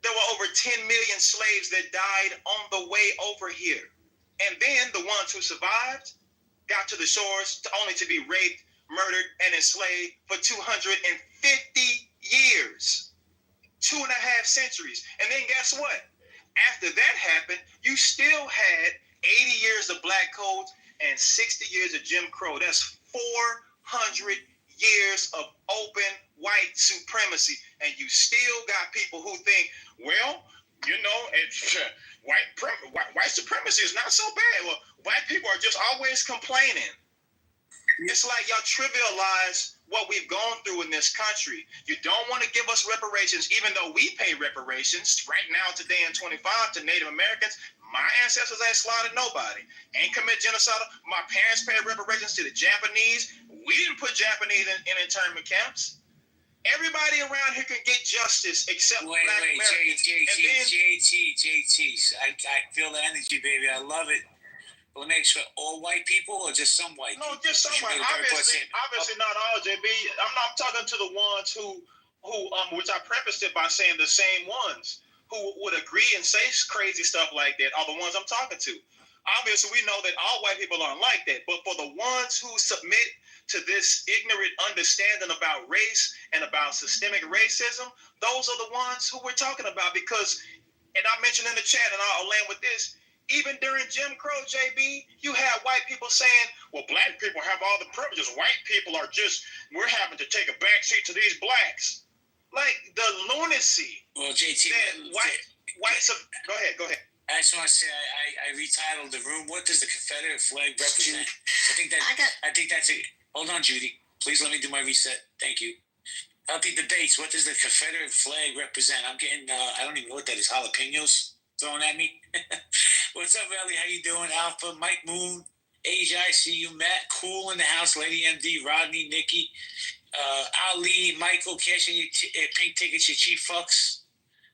There were over 10 million slaves that died on the way over here. And then the ones who survived got to the shores only to be raped, murdered, and enslaved for 250 years. 2.5 centuries. And then guess what? After that happened, you still had 80 years of black codes and 60 years of Jim Crow. That's 400 years of open white supremacy. And you still got people who think, well, you know, white supremacy is not so bad. Well, black people are just always complaining. It's like y'all trivialize what we've gone through in this country. You don't want to give us reparations, even though we pay reparations right now, today in 25, to Native Americans. My ancestors ain't slaughtered nobody, ain't commit genocide. My parents paid reparations to the Japanese. We didn't put Japanese in internment camps. Everybody around here can get justice except black Americans.
JT. I feel the energy, baby. I love it. Let me make sure, all white people or just some white people?
No, just some white. Obviously not all, JB. I'm talking to the ones who, which I prefaced it by saying the same ones who would agree and say crazy stuff like that are the ones I'm talking to. Obviously, we know that all white people aren't like that, but for the ones who submit to this ignorant understanding about race and about systemic racism, those are the ones who we're talking about. Because, and I mentioned in the chat, and I'll land with this, even during Jim Crow, JB, you had white people saying, well, black people have all the privileges. White people are just, we're having to take a backseat to these blacks. Like the lunacy.
Well, JT,
go ahead.
I just want to say, I retitled the room. What does the Confederate flag represent? I think that's it. Hold on, Judy. Please let me do my reset. Thank you. Healthy debates. What does the Confederate flag represent? I'm getting, I don't even know what that is. Jalapenos thrown at me. What's up, Ellie? How you doing? Alpha, Mike Moon, Asia, I see you. Matt, Cool in the house. Lady MD, Rodney, Nikki, Ali, Michael, cashing your pink tickets, your cheap fucks.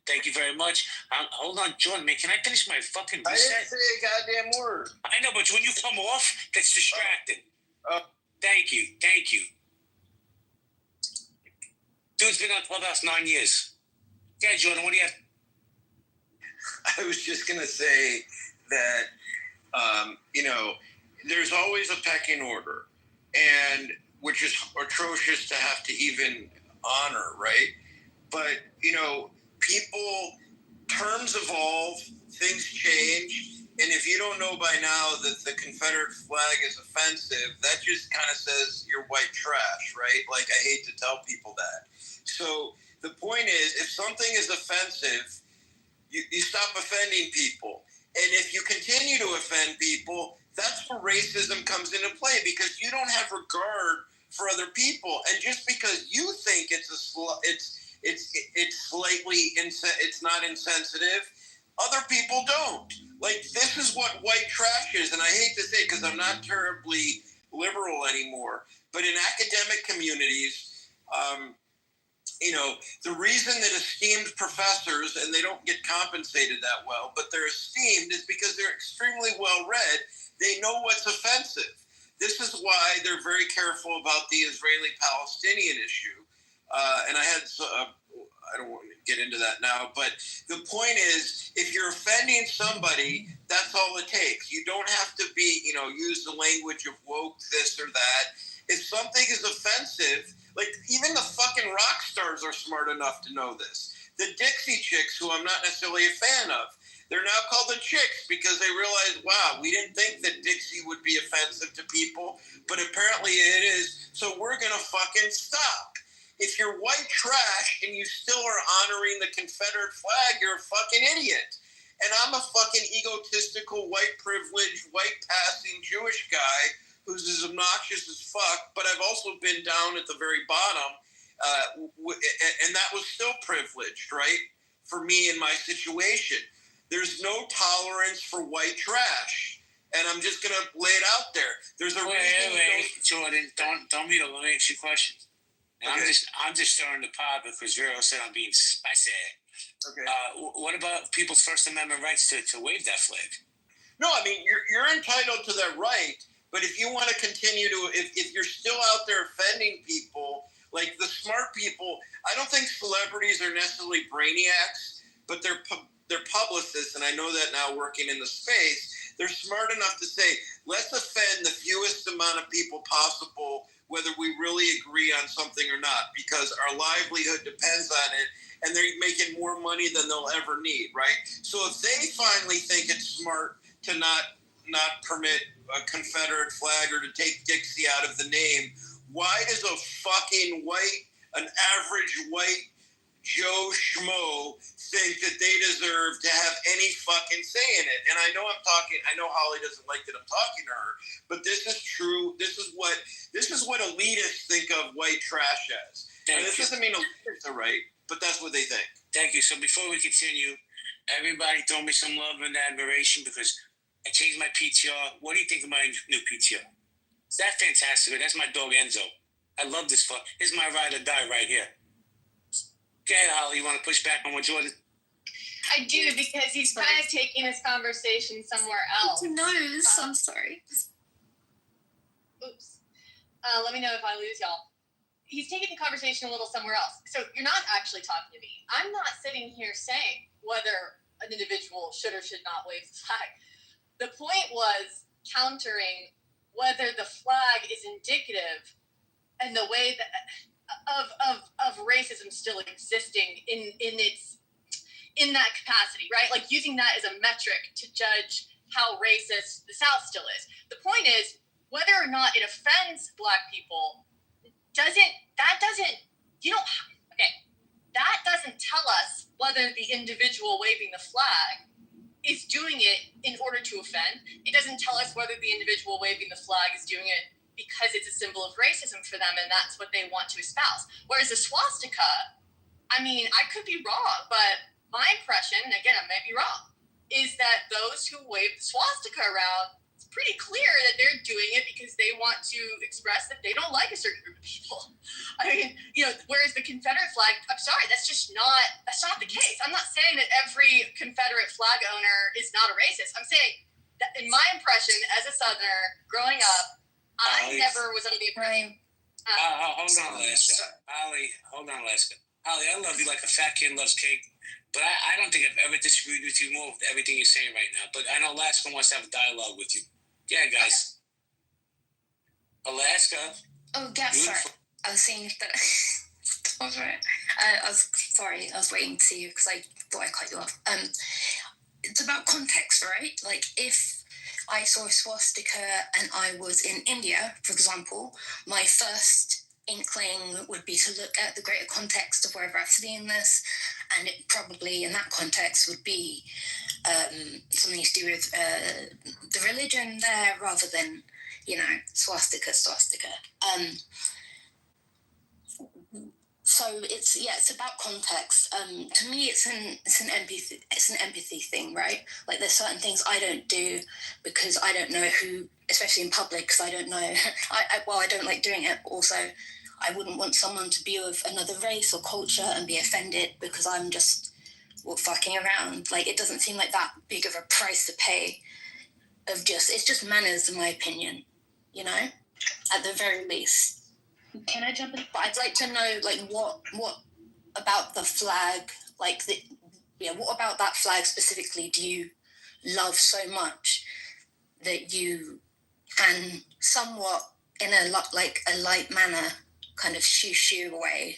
Thank you very much. Hold on, Jordan, man. Can I finish my fucking reset?
I didn't say a goddamn word.
I know, but when you come off, that's distracting. Thank you. Dude's been on Clubhouse 9 years. Yeah, Jordan, what do you have?
I was just going to say that, there's always a pecking order, and which is atrocious to have to even honor, right? But, people terms evolve, things change, and if you don't know by now that the Confederate flag is offensive, that just kind of says you're white trash, right? Like, I hate to tell people that. So the point is, if something is offensive, you stop offending people. And if you continue to offend people, that's where racism comes into play, because you don't have regard for other people. And just because you think it's not insensitive, other people don't. Like, this is what white trash is. And I hate to say it because I'm not terribly liberal anymore, but in academic communities, the reason that esteemed professors, and they don't get compensated that well, but they're esteemed, is because they're extremely well read. They know what's offensive. This is why they're very careful about the Israeli-Palestinian issue. And I don't want to get into that now, but the point is, if you're offending somebody, that's all it takes. You don't have to be, use the language of woke, this or that. If something is offensive, like, even the fucking rock stars are smart enough to know this. The Dixie Chicks, who I'm not necessarily a fan of, they're now called the Chicks because they realized, wow, we didn't think that Dixie would be offensive to people, but apparently it is, so we're going to fucking stop. If you're white trash and you still are honoring the Confederate flag, you're a fucking idiot. And I'm a fucking egotistical, white privileged, white passing Jewish guy who's as obnoxious as fuck, but I've also been down at the very bottom, and that was still privileged, right, for me in my situation. There's no tolerance for white trash, and I'm just going to lay it out there. There's a reason.
Wait, Jordan, don't be let me ask you questions. Okay. I'm just stirring the pot because Vero said I'm being spicy.
Okay.
What about people's First Amendment rights to wave that flag?
No, I mean, you're entitled to that right. But if you want to continue to, if you're still out there offending people, like the smart people, I don't think celebrities are necessarily brainiacs, but they're publicists, and I know that now working in the space, they're smart enough to say, let's offend the fewest amount of people possible, whether we really agree on something or not, because our livelihood depends on it, and they're making more money than they'll ever need, right? So if they finally think it's smart to not permit a Confederate flag or to take Dixie out of the name, why does a fucking an average white Joe Schmo think that they deserve to have any fucking say in it? And I know Holly doesn't like that I'm talking to her, but this is true. This is what elitists think of white trash as. And this doesn't mean elitists are right, but that's what they think.
Thank you. So before we continue, everybody throw me some love and admiration because I changed my PTR. What do you think of my new PTR? Is that fantastic? That's my dog Enzo. I love this fuck. Here's my ride or die right here. Go ahead, Holly. You want to push back on what Jordan?
I do, because he's kind of taking this conversation somewhere else.
No, I'm sorry.
Oops. Let me know if I lose y'all. He's taking the conversation a little somewhere else. So you're not actually talking to me. I'm not sitting here saying whether an individual should or should not wave the flag. The point was countering whether the flag is indicative and the way that of racism still existing in that capacity, right? Like using that as a metric to judge how racist the South still is. The point is whether or not it offends Black people that doesn't tell us whether the individual waving the flag is doing it in order to offend. It doesn't tell us whether the individual waving the flag is doing it because it's a symbol of racism for them and that's what they want to espouse. Whereas the swastika, I mean, I could be wrong, but my impression, and again, I may be wrong, is that those who wave the swastika around, it's pretty clear that they're doing it because they want to express that they don't like a certain group of people. I mean, whereas the Confederate flag, I'm sorry, that's not the case. I'm not saying that every Confederate flag owner is not a racist. I'm saying that in my impression as a Southerner growing up, I never was under the impression.
Hold on, Alaska. Holly, I love you like a fat kid loves cake, but I don't think I've ever disagreed with you more with everything you're saying right now. But I know Alaska wants to have a dialogue with you. Yeah, guys. Alaska.
Oh, yeah, sorry. I was saying that. I was right. I was sorry. I was waiting to see you because I thought I cut you off. It's about context, right? Like, if I saw a swastika and I was in India, for example, my first inkling would be to look at the greater context of wherever I've seen this, and it probably, in that context, would be something to do with the religion there, rather than, swastika. So it's about context. To me, it's an empathy thing, right? Like, there's certain things I don't do because I don't know who, especially in public, because I don't know. I don't like doing it. Also, I wouldn't want someone to be of another race or culture and be offended because I'm just fucking around. Like, it doesn't seem like that big of a price to pay. It's just manners, in my opinion. At the very least. Can I jump in? But I'd like to know, like, what about the flag, like, what about that flag specifically do you love so much that you can somewhat, in a light manner, kind of shoo away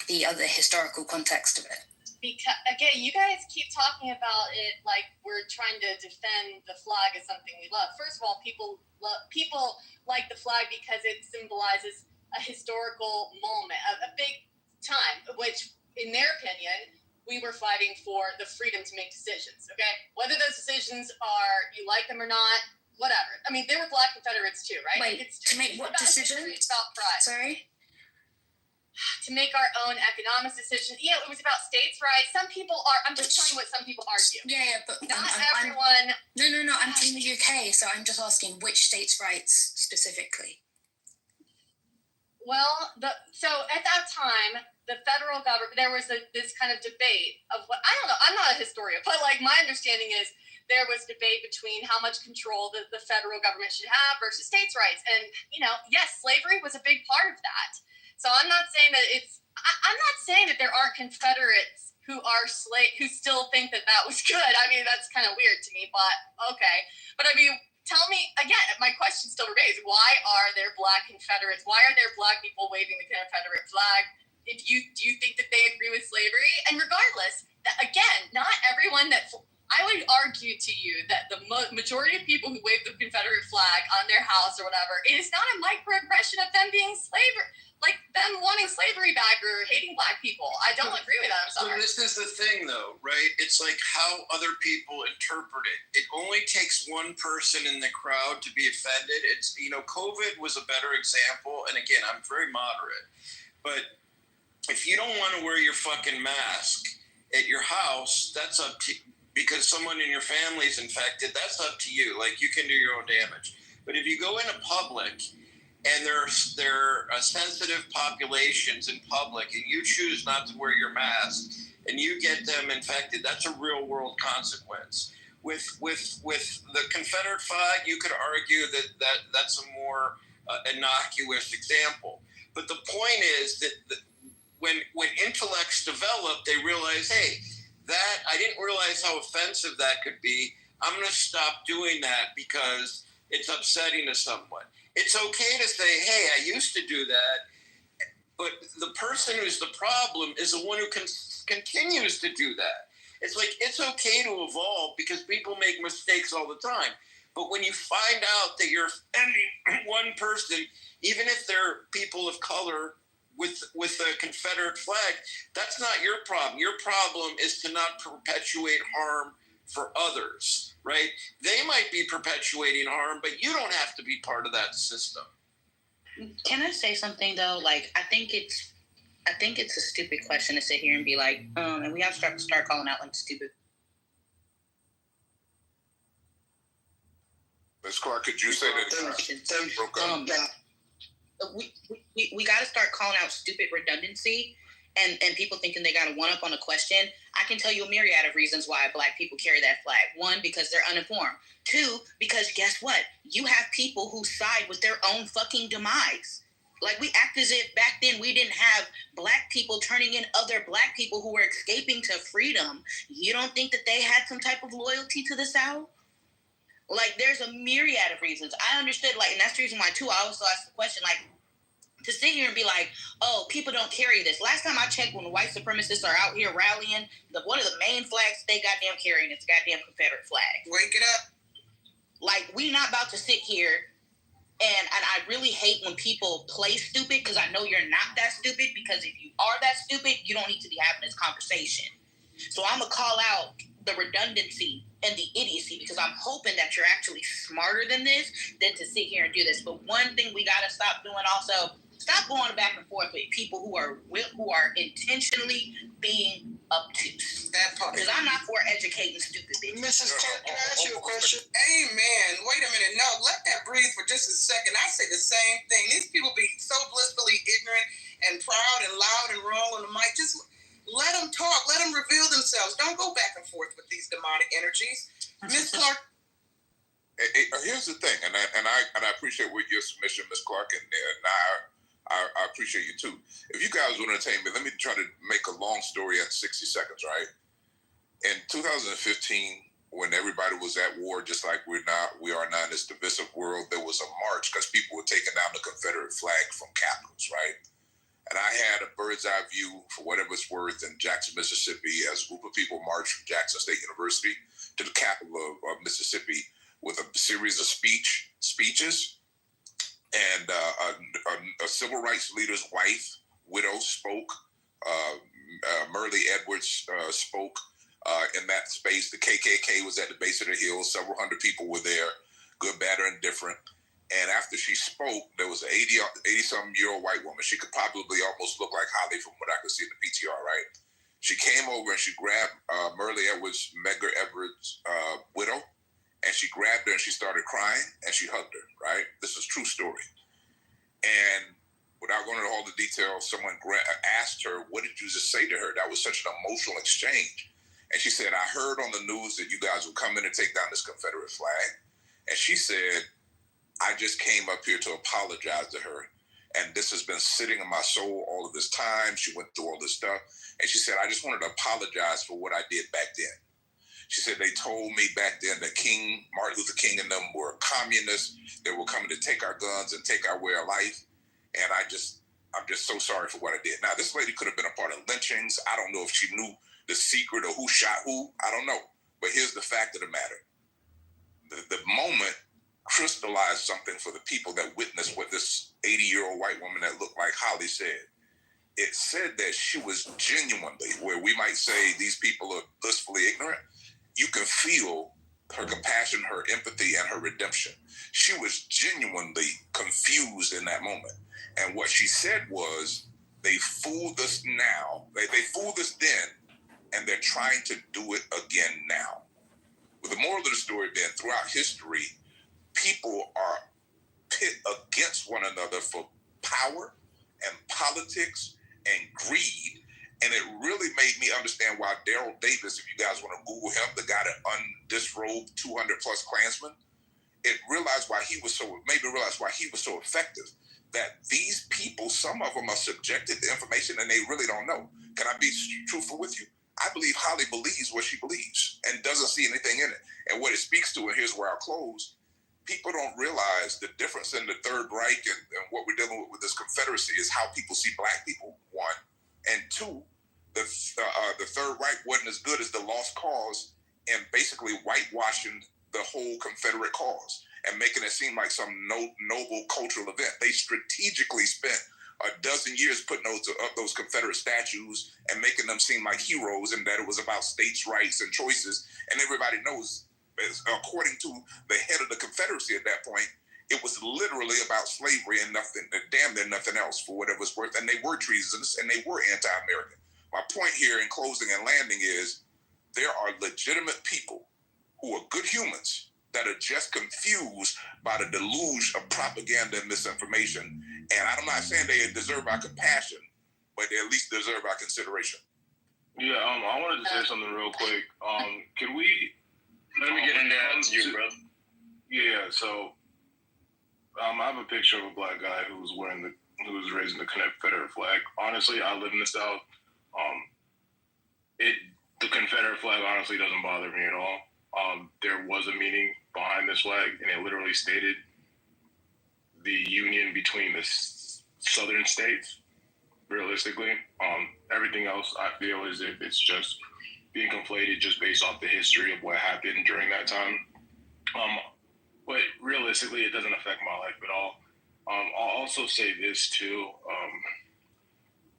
the other historical context of it?
Because, again, you guys keep talking about it like we're trying to defend the flag as something we love. First of all, people like the flag because it symbolizes a historical moment, a big time, which, in their opinion, we were fighting for the freedom to make decisions, okay? Whether those decisions are, you like them or not, whatever. I mean, there were Black Confederates too, right?
Wait, to make what decision?
It's about pride.
Sorry?
To make our own economic decisions. Yeah, it was about states' rights. Some people are, I'm just telling you what some people argue.
Yeah, but
not everyone.
No, I'm from the UK, so I'm just asking which states' rights specifically.
Well, so at that time, the federal government, there was this kind of debate of what, I don't know, I'm not a historian, but like my understanding is there was debate between how much control the federal government should have versus states' rights. And, yes, slavery was a big part of that. So I'm not saying that I'm not saying that there aren't Confederates who still think that was good. I mean, that's kind of weird to me, but okay. But I mean, tell me, again, my question still remains, why are there Black Confederates? Why are there Black people waving the Confederate flag? Do you think that they agree with slavery? And regardless, again, not everyone I would argue to you that the majority of people who wave the Confederate flag on their house or whatever, it is not a microaggression of them being like them wanting slavery back or hating Black people. I don't agree with that. I'm sorry.
So this is the thing, though, right? It's like how other people interpret it. It only takes one person in the crowd to be offended. It's, COVID was a better example. And again, I'm very moderate. But if you don't want to wear your fucking mask at your house, that's up to, because someone in your family is infected, that's up to you. Like, you can do your own damage. But if you go into public and there are sensitive populations in public, and you choose not to wear your mask, and you get them infected, that's a real world consequence. With the Confederate flag, you could argue that's a more innocuous example. But the point is that when intellects develop, they realize, hey, that I didn't realize how offensive that could be. I'm going to stop doing that because it's upsetting to someone. It's okay to say, hey, I used to do that, but the person who's the problem is the one who continues to do that. It's like, it's okay to evolve because people make mistakes all the time. But when you find out that you're offending one person, even if they're people of color with a Confederate flag, that's not your problem. Your problem is to not perpetuate harm for others, right? They might be perpetuating harm, but you don't have to be part of that system.
Can I say something though? Like, I think it's a stupid question to sit here and be like, and we have to start calling out like stupid.
Ms. Clark, could you say that? Broke up.
We got to start calling out stupid redundancy and people thinking they got a one-up on a question. I can tell you a myriad of reasons why Black people carry that flag. One, because they're uninformed. Two, because guess what? You have people who side with their own fucking demise. Like, we act as if back then we didn't have Black people turning in other Black people who were escaping to freedom. You don't think that they had some type of loyalty to the South? Like, there's a myriad of reasons. I understood, like, and that's the reason why, too, I also asked the question, like, to sit here and be like, oh, people don't carry this. Last time I checked, when the white supremacists are out here rallying, one of the main flags they goddamn carrying is the goddamn Confederate flag.
Wake it up.
Like, we not about to sit here, and I really hate when people play stupid, because I know you're not that stupid, because if you are that stupid, you don't need to be having this conversation. So I'm going to call out the redundancy and the idiocy, because I'm hoping that you're actually smarter than this, than to sit here and do this. But one thing we got to stop doing also, stop going back and forth with people who are intentionally being obtuse.
That part.
Because I'm not for educating stupid bitches.
Mrs. Clark, can I ask you a question? Amen. Wait a minute. No, let that breathe for just a second. I say the same thing. These people be so blissfully ignorant and proud and loud and wrong on the mic. Just let them talk. Let them reveal themselves. Don't go back and forth with these demonic energies. Miss Clark.
Here's the thing, and I appreciate your submission, Miss Clark, and I appreciate you too. If you guys want to entertain me, let me try to make a long story in 60 seconds, right? In 2015, when everybody was at war, just like we are now in this divisive world, there was a march because people were taking down the Confederate flag from capitals, right? And I had a bird's eye view, for whatever it's worth, in Jackson, Mississippi, as a group of people marched from Jackson State University to the capital of Mississippi with a series of speeches. And a civil rights leader's wife, widow, spoke. Merle Edwards spoke in that space. The KKK was at the base of the hill. Several hundred people were there, good, bad, or indifferent. And after she spoke, there was an 80-something-year-old white woman. She could probably almost look like Holly from what I could see in the PTR, right? She came over and she grabbed Merle Edwards, Medgar Evers' widow, and she grabbed her and she started crying and she hugged her, right? This is a true story. And without going into all the details, someone asked her, what did you just say to her? That was such an emotional exchange. And she said, I heard on the news that you guys would come in and take down this Confederate flag. And she said, I just came up here to apologize to her. And this has been sitting in my soul all of this time. She went through all this stuff. And she said, I just wanted to apologize for what I did back then. She said, they told me back then that Martin Luther King and them were communists. They were coming to take our guns and take our way of life. And I'm just so sorry for what I did. Now, this lady could have been a part of lynchings. I don't know if she knew the secret or who shot who. I don't know. But here's the fact of the matter. The moment crystallized something for the people that witnessed what this 80-year-old white woman that looked like Holly said. It said that she was genuinely, where we might say these people are blissfully ignorant, you can feel her compassion, her empathy, and her redemption. She was genuinely confused in that moment. And what she said was, they fooled us now. They fooled us then, and they're trying to do it again now. With the moral of the story being, throughout history, people are pit against one another for power and politics and greed. And it really made me understand why Daryl Davis, if you guys want to Google him, the guy that undisrobed 200 plus Klansmen, made me realize why he was so effective. That these people, some of them are subjected to information and they really don't know. Can I be truthful with you? I believe Holly believes what she believes and doesn't see anything in it. And what it speaks to, and here's where I'll close, people don't realize the difference in the Third Reich and what we're dealing with this Confederacy is how people see black people, one. And two, the Third Reich wasn't as good as the Lost Cause and basically whitewashing the whole Confederate cause and making it seem like some noble cultural event. They strategically spent a dozen years putting up those Confederate statues and making them seem like heroes and that it was about states' rights and choices. And everybody knows, according to the head of the Confederacy at that point, it was literally about slavery and nothing, damn near nothing else for whatever it's worth. And they were treasonous and they were anti-American. My point here in closing and landing is there are legitimate people who are good humans that are just confused by the deluge of propaganda and misinformation. And I'm not saying they deserve our compassion, but they at least deserve our consideration.
Yeah, I wanted to say something real quick. Can we...
Let me get into that to you, brother.
Yeah, so I have a picture of a black guy who was raising the Confederate flag. Honestly, I live in the South. The Confederate flag honestly doesn't bother me at all. There was a meaning behind this flag, and it literally stated the union between the southern states. Realistically, everything else I feel is if it's just being conflated just based off the history of what happened during that time. But realistically, it doesn't affect my life at all. I'll also say this too,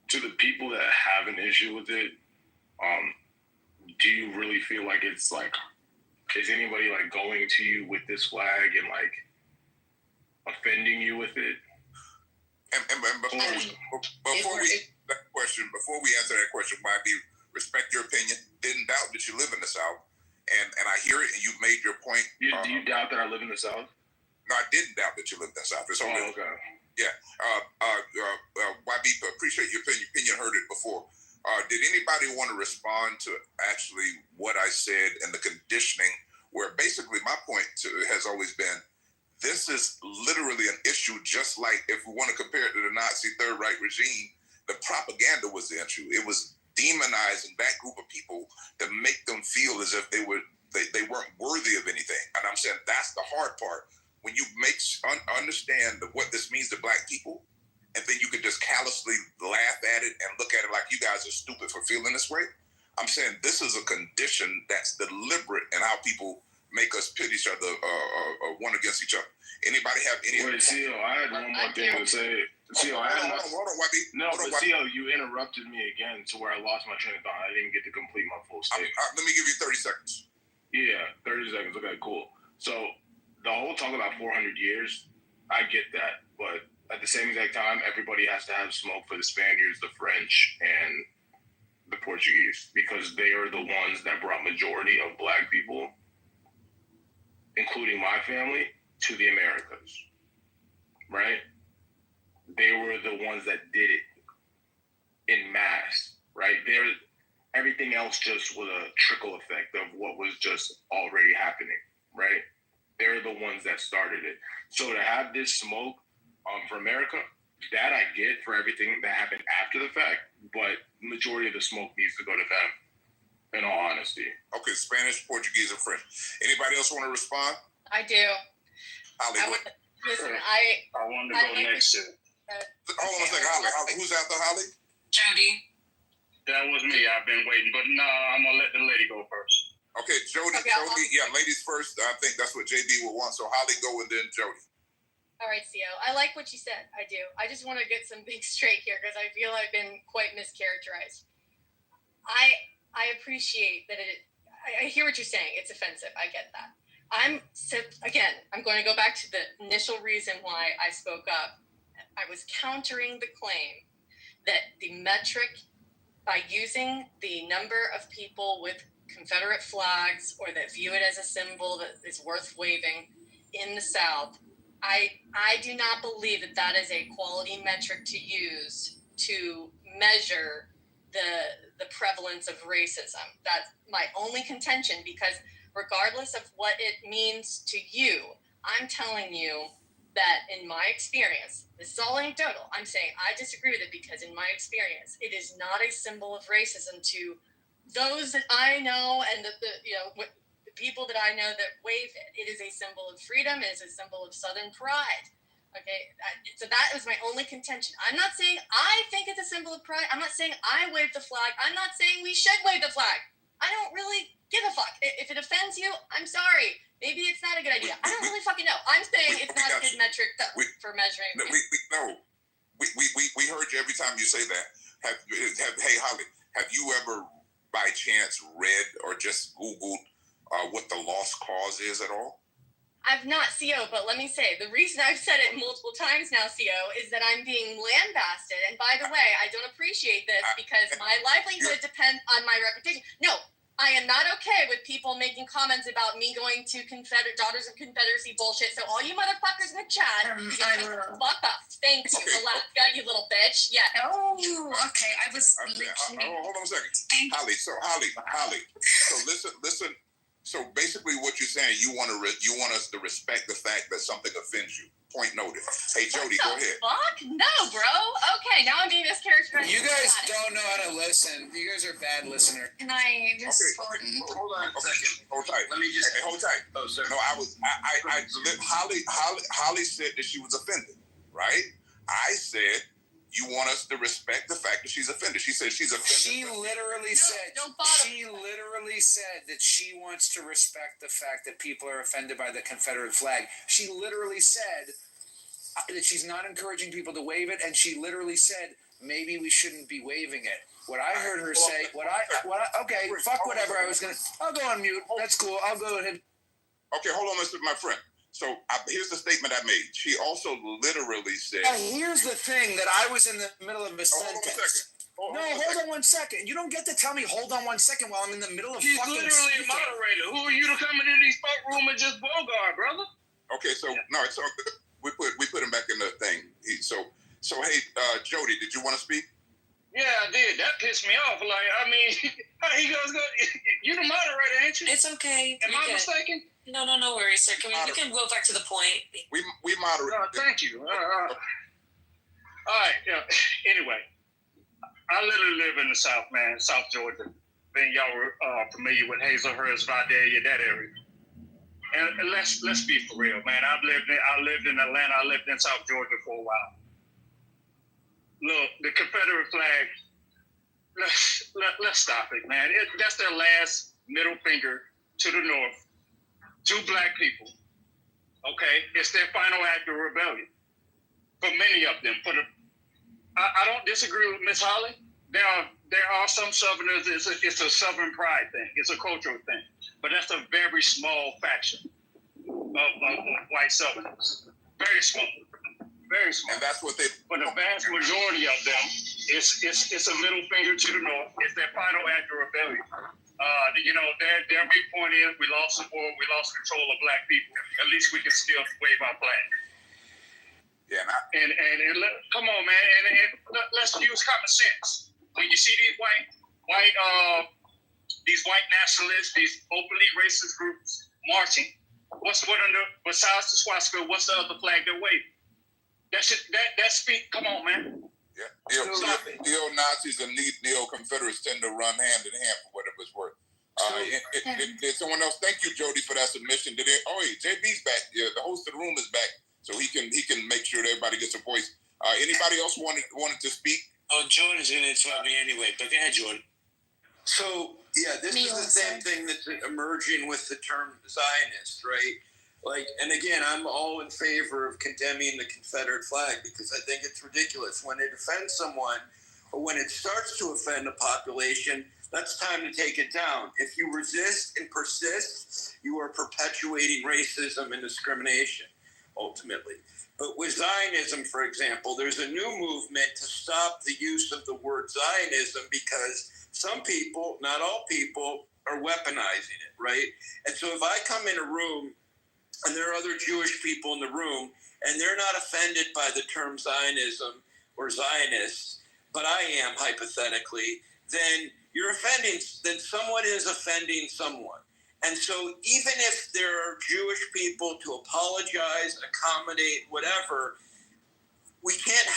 to the people that have an issue with it, do you really feel like it's like, is anybody like going to you with this flag and like offending you with it?
And before we answer that question, YB, respect your opinion. Didn't doubt that you live in the South, and I hear it, and you've made your point.
Do you doubt that I live in the South?
No, I didn't doubt that you live in the South. It's only
okay.
Yeah. YB, appreciate your opinion. Heard it before. Did anybody want to respond to actually what I said and the conditioning? Where basically my point has always been, this is literally an issue, just like if we want to compare it to the Nazi Third Reich regime, the propaganda was the issue. It was demonizing that group of people to make them feel as if they weren't worthy of anything. And I'm saying that's the hard part. When you understand what this means to Black people, and then you could just callously laugh at it and look at it like you guys are stupid for feeling this way. I'm saying this is a condition that's deliberate in how people make us pit each other, one against each other. Anybody have any?
Wait, CO, I had one more thing to say. CO,
hold on, YB.
No, but CO, you interrupted me again to where I lost my train of thought. I didn't get to complete my full statement.
Let me give you 30 seconds.
Yeah, 30 seconds. Okay, cool. So the whole talk about 400 years, I get that, but at the same exact time, everybody has to have smoke for the Spaniards, the French, and the Portuguese, because they are the ones that brought majority of Black people, including my family, to the Americas, right? They were the ones that did it in mass, right? Everything else just was a trickle effect of what was just already happening, right? They're the ones that started it. So to have this smoke for America, that I get for everything that happened after the fact, but majority of the smoke needs to go to them, in all honesty.
Okay, Spanish, Portuguese, and French. Anybody else want to respond?
I do.
Holly,
I
wanted to go next to.
Hold on a second, Holly. Who's after Holly?
Jody.
That was me. I've been waiting, but no, I'm gonna let the lady go first.
Okay, Jody. Yeah, ladies first. I think that's what JB would want. So Holly go and then Jody.
All right, CO. I like what you said. I do. I just want to get some things straight here because I feel I've been quite mischaracterized. I appreciate that I hear what you're saying. It's offensive. I get that. I'm going to go back to the initial reason why I spoke up. I was countering the claim that the metric, by using the number of people with Confederate flags or that view it as a symbol that is worth waving in the South, I do not believe that is a quality metric to use to measure the prevalence of racism. That's my only contention, because regardless of what it means to you, I'm telling you that in my experience, this is all anecdotal, I'm saying I disagree with it because in my experience, it is not a symbol of racism to those that I know and the people that I know that wave it. It is a symbol of freedom. It is a symbol of Southern pride. Okay, so that is my only contention. I'm not saying I think it's a symbol of pride. I'm not saying I wave the flag. I'm not saying we should wave the flag. I don't really give a fuck. If it offends you, I'm sorry. Maybe it's not a good idea. I don't really fucking know. I'm saying it's not a good metric for measuring.
We heard you every time you say that. Hey, Holly, have you ever by chance read or just Googled what the lost cause is at all?
I've not, CO, but let me say, the reason I've said it multiple times now, CO, is that I'm being lambasted. And by the way, I don't appreciate this because my livelihood depends on my reputation. No, I am not okay with people making comments about me going to Daughters of Confederacy bullshit. So all you motherfuckers in the chat, fuck off. Thank you, Alaska, you little bitch. Yeah.
Oh, okay. I was literally...
Hold on a second. Holly. So listen. So basically, what you're saying, you want us to respect the fact that something offends you. Point noted. Hey, Jody, go ahead.
Fuck no, bro. Okay, now I'm being mischaracterized.
You guys don't know how to listen. You guys are bad listeners.
Can I just
hold on a second. Hold tight.
Let me just
hold tight.
Oh, sir.
No, Holly said that she was offended, right? I said you want us to respect the fact that she's offended. She said she's offended.
She literally said that she wants to respect the fact that people are offended by the Confederate flag. She literally said that she's not encouraging people to wave it, and she literally said maybe we shouldn't be waving it. What I heard her say, okay, fuck whatever. I'll go on mute. That's cool. I'll go ahead.
Okay, hold on, my friend. So here's the statement I made. She also literally said.
Here's the thing that I was in the middle of a sentence. Hold on 1 second. You don't get to tell me hold on 1 second while I'm in the middle of
He's
fucking
literally
speaking.
a moderator. Who are you to come into these spoke room and just bogart, brother?
Okay, so no, it's all good. We put him back in the thing. So hey, Jody, did you want to speak?
Yeah, I did. That pissed me off. Like, I mean, how he goes, you the moderator, ain't you?
It's okay.
Am I mistaken?
No worries, sir. We can go back to the point.
We moderate.
Thank you. All right. Yeah. Anyway, I literally live in the South, man, South Georgia. Then y'all were familiar with Hazelhurst, Vidalia, that area. And let's be for real, man. I lived in Atlanta. I lived in South Georgia for a while. Look, the Confederate flag. Let's stop it, man. That's their last middle finger to the North, to black people. Okay, it's their final act of rebellion. For many of them, I don't disagree with Miss Holly. There are some Southerners. It's a Southern pride thing. It's a cultural thing, but that's a very small faction of white Southerners. Very small. Very small.
And that's what they.
But the vast majority of them, it's a middle finger to the North. It's their final act of rebellion. Their viewpoint is we lost the war, we lost control of black people. At least we can still wave our flag.
Yeah.
And come on, man. And let's use common sense. When you see these white nationalists, these openly racist groups marching, besides the swastika, what's the other flag they're waving? That speak. Come on, man.
Yeah. Neo-Nazis and neo-Confederates tend to run hand in hand for whatever it's worth. Did someone else? Thank you, Jody, for that submission. JB's back. Yeah, the host of the room is back, so he can make sure that everybody gets a voice. Anybody else wanted to speak?
Oh, Jordan's going to interrupt me anyway, but go ahead, Jordan.
So, this is the same thing that's emerging with the term Zionist, right? Like, and again, I'm all in favor of condemning the Confederate flag because I think it's ridiculous. When it offends someone or when it starts to offend a population, that's time to take it down. If you resist and persist, you are perpetuating racism and discrimination, ultimately. But with Zionism, for example, there's a new movement to stop the use of the word Zionism because some people, not all people, are weaponizing it, right? And so if I come in a room and there are other Jewish people in the room and they're not offended by the term Zionism or Zionists, but I am hypothetically, then you're offending, then someone is offending someone. And so even if there are Jewish people to apologize, accommodate, whatever, we can't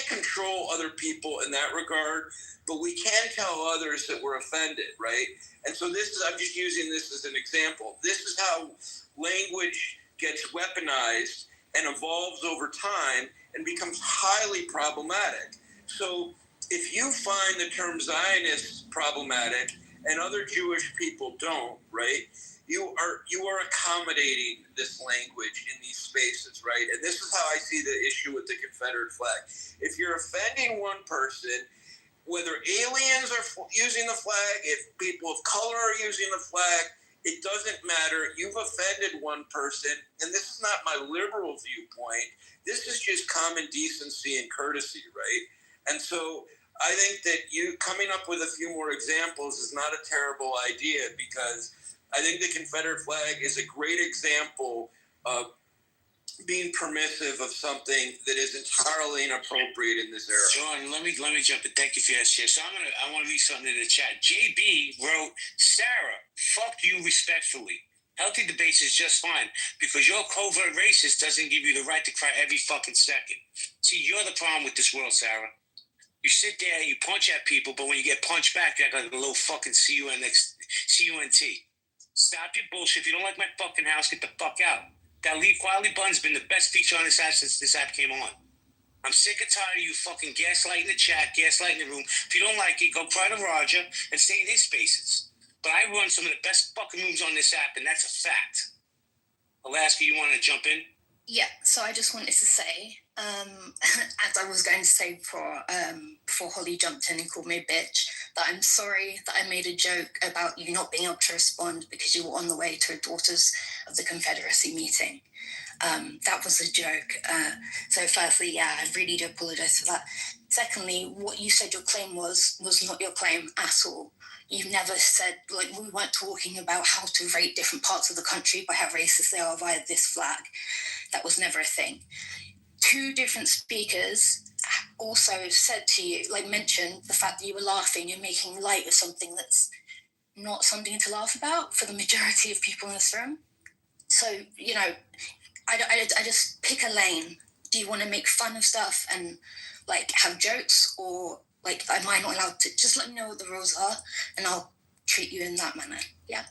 control other people in that regard, but we can tell others that we're offended, right? And so I'm just using this as an example. This is how language gets weaponized and evolves over time and becomes highly problematic. So if you find the term Zionist problematic and other Jewish people don't, right, you are accommodating this language in these spaces, right? And this is how I see the issue with the Confederate flag. If you're offending one person, whether aliens are using the flag, if people of color are using the flag, it doesn't matter. You've offended one person, and this is not my liberal viewpoint. This is just common decency and courtesy, right? And so I think that you coming up with a few more examples is not a terrible idea because I think the Confederate flag is a great example of being permissive of something that is entirely inappropriate in this era.
John, let me jump in. Thank you for that share. So I want to read something in the chat. JB wrote, Sarah, fuck you respectfully. Healthy debates is just fine because your covert racist doesn't give you the right to cry every fucking second. See, you're the problem with this world, Sarah. You sit there, you punch at people, but when you get punched back, you act like a little fucking CUNT. Stop your bullshit. If you don't like my fucking house, get the fuck out. That Leave Quietly button's been the best feature on this app since this app came on. I'm sick and tired of you fucking gaslighting the chat, gaslighting the room. If you don't like it, go cry to Roger and stay in his spaces. But I run some of the best fucking moves on this app, and that's a fact. Alaska, you want to jump in?
Yeah, so I just wanted to say, as I was going to say before Holly jumped in and called me a bitch, that I'm sorry that I made a joke about you not being able to respond because you were on the way to a Daughters of the Confederacy meeting. That was a joke. So firstly, yeah, I really do apologise for that. Secondly, what you said your claim was not your claim at all. You've never said, like, we weren't talking about how to rate different parts of the country by how racist they are via this flag. That was never a thing. 2 different speakers also said to you, like, mentioned the fact that you were laughing and making light of something that's not something to laugh about for the majority of people in this room. So, you know, I just pick a lane. Do you want to make fun of stuff and, like, have jokes, or, like, am I not allowed to? Just let me know what the rules are, and I'll treat you in that manner. Yeah.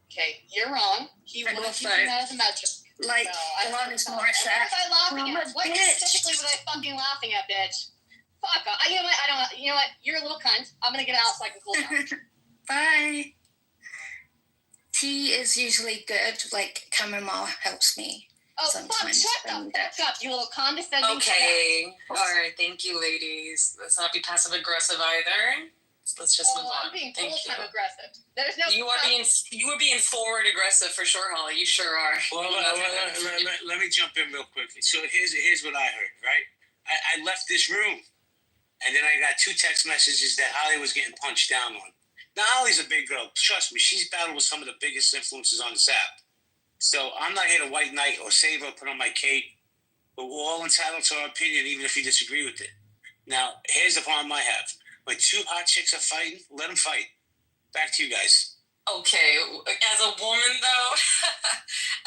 Okay, you're wrong. He would have used that as a metric.
Like, Alanis Morissette.
What was I laughing at? What specifically was I fucking laughing at, bitch? Fuck off. You know what? I don't. You know what? You're a little cunt. I'm gonna get out so I can cool down.
Bye. Tea is usually good. Like, chamomile helps me.
Oh,
sometimes.
Fuck the fuck up, you little condescending.
Okay. All right. Thank you, ladies. Let's not be passive aggressive either. Let's just move on.
I'm being
Thank
full time
you.
aggressive. There's no.
You were being forward aggressive for sure, Holly. You sure are.
Well, let me jump in real quickly. So here's what I heard, right? I left this room, and then I got 2 text messages that Holly was getting punched down on. Now, Holly's a big girl. Trust me, she's battled with some of the biggest influences on this app. So I'm not here to white knight or save her, put on my cape. But we're all entitled to our opinion, even if you disagree with it. Now, here's the problem I have. When 2 hot chicks are fighting, let them fight. Back to you guys.
Okay, as a woman though,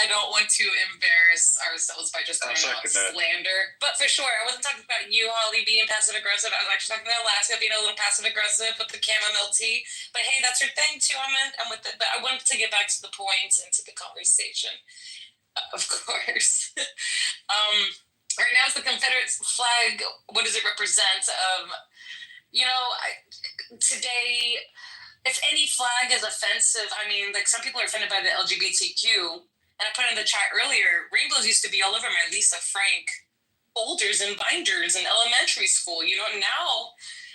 I don't want to embarrass ourselves by just going out slander. But for sure, I wasn't talking about you, Holly, being passive aggressive. I was actually talking about Alaska being a little passive aggressive with the chamomile tea. But hey, that's your thing too. I'm with it. But I wanted to get back to the point and to the conversation. Of course. Right now, it's the Confederate flag. What does it represent? Today, if any flag is offensive, I mean, like, some people are offended by the LGBTQ. And I put in the chat earlier, rainbows used to be all over my Lisa Frank folders and binders in elementary school. You know, now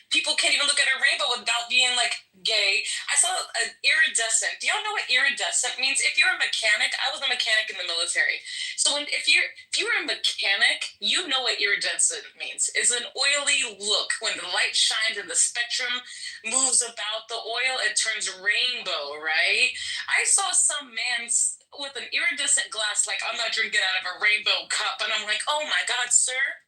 people can't even look at a rainbow without being, like, gay. I saw an iridescent. Do y'all know what iridescent means? If you're a mechanic, I was a mechanic in the military. So if you're a mechanic, you know what iridescent means. It's an oily look. When the light shines and the spectrum moves about the oil, it turns rainbow, right? I saw some man with an iridescent glass, like, I'm not drinking out of a rainbow cup. And I'm like, oh my God, sir.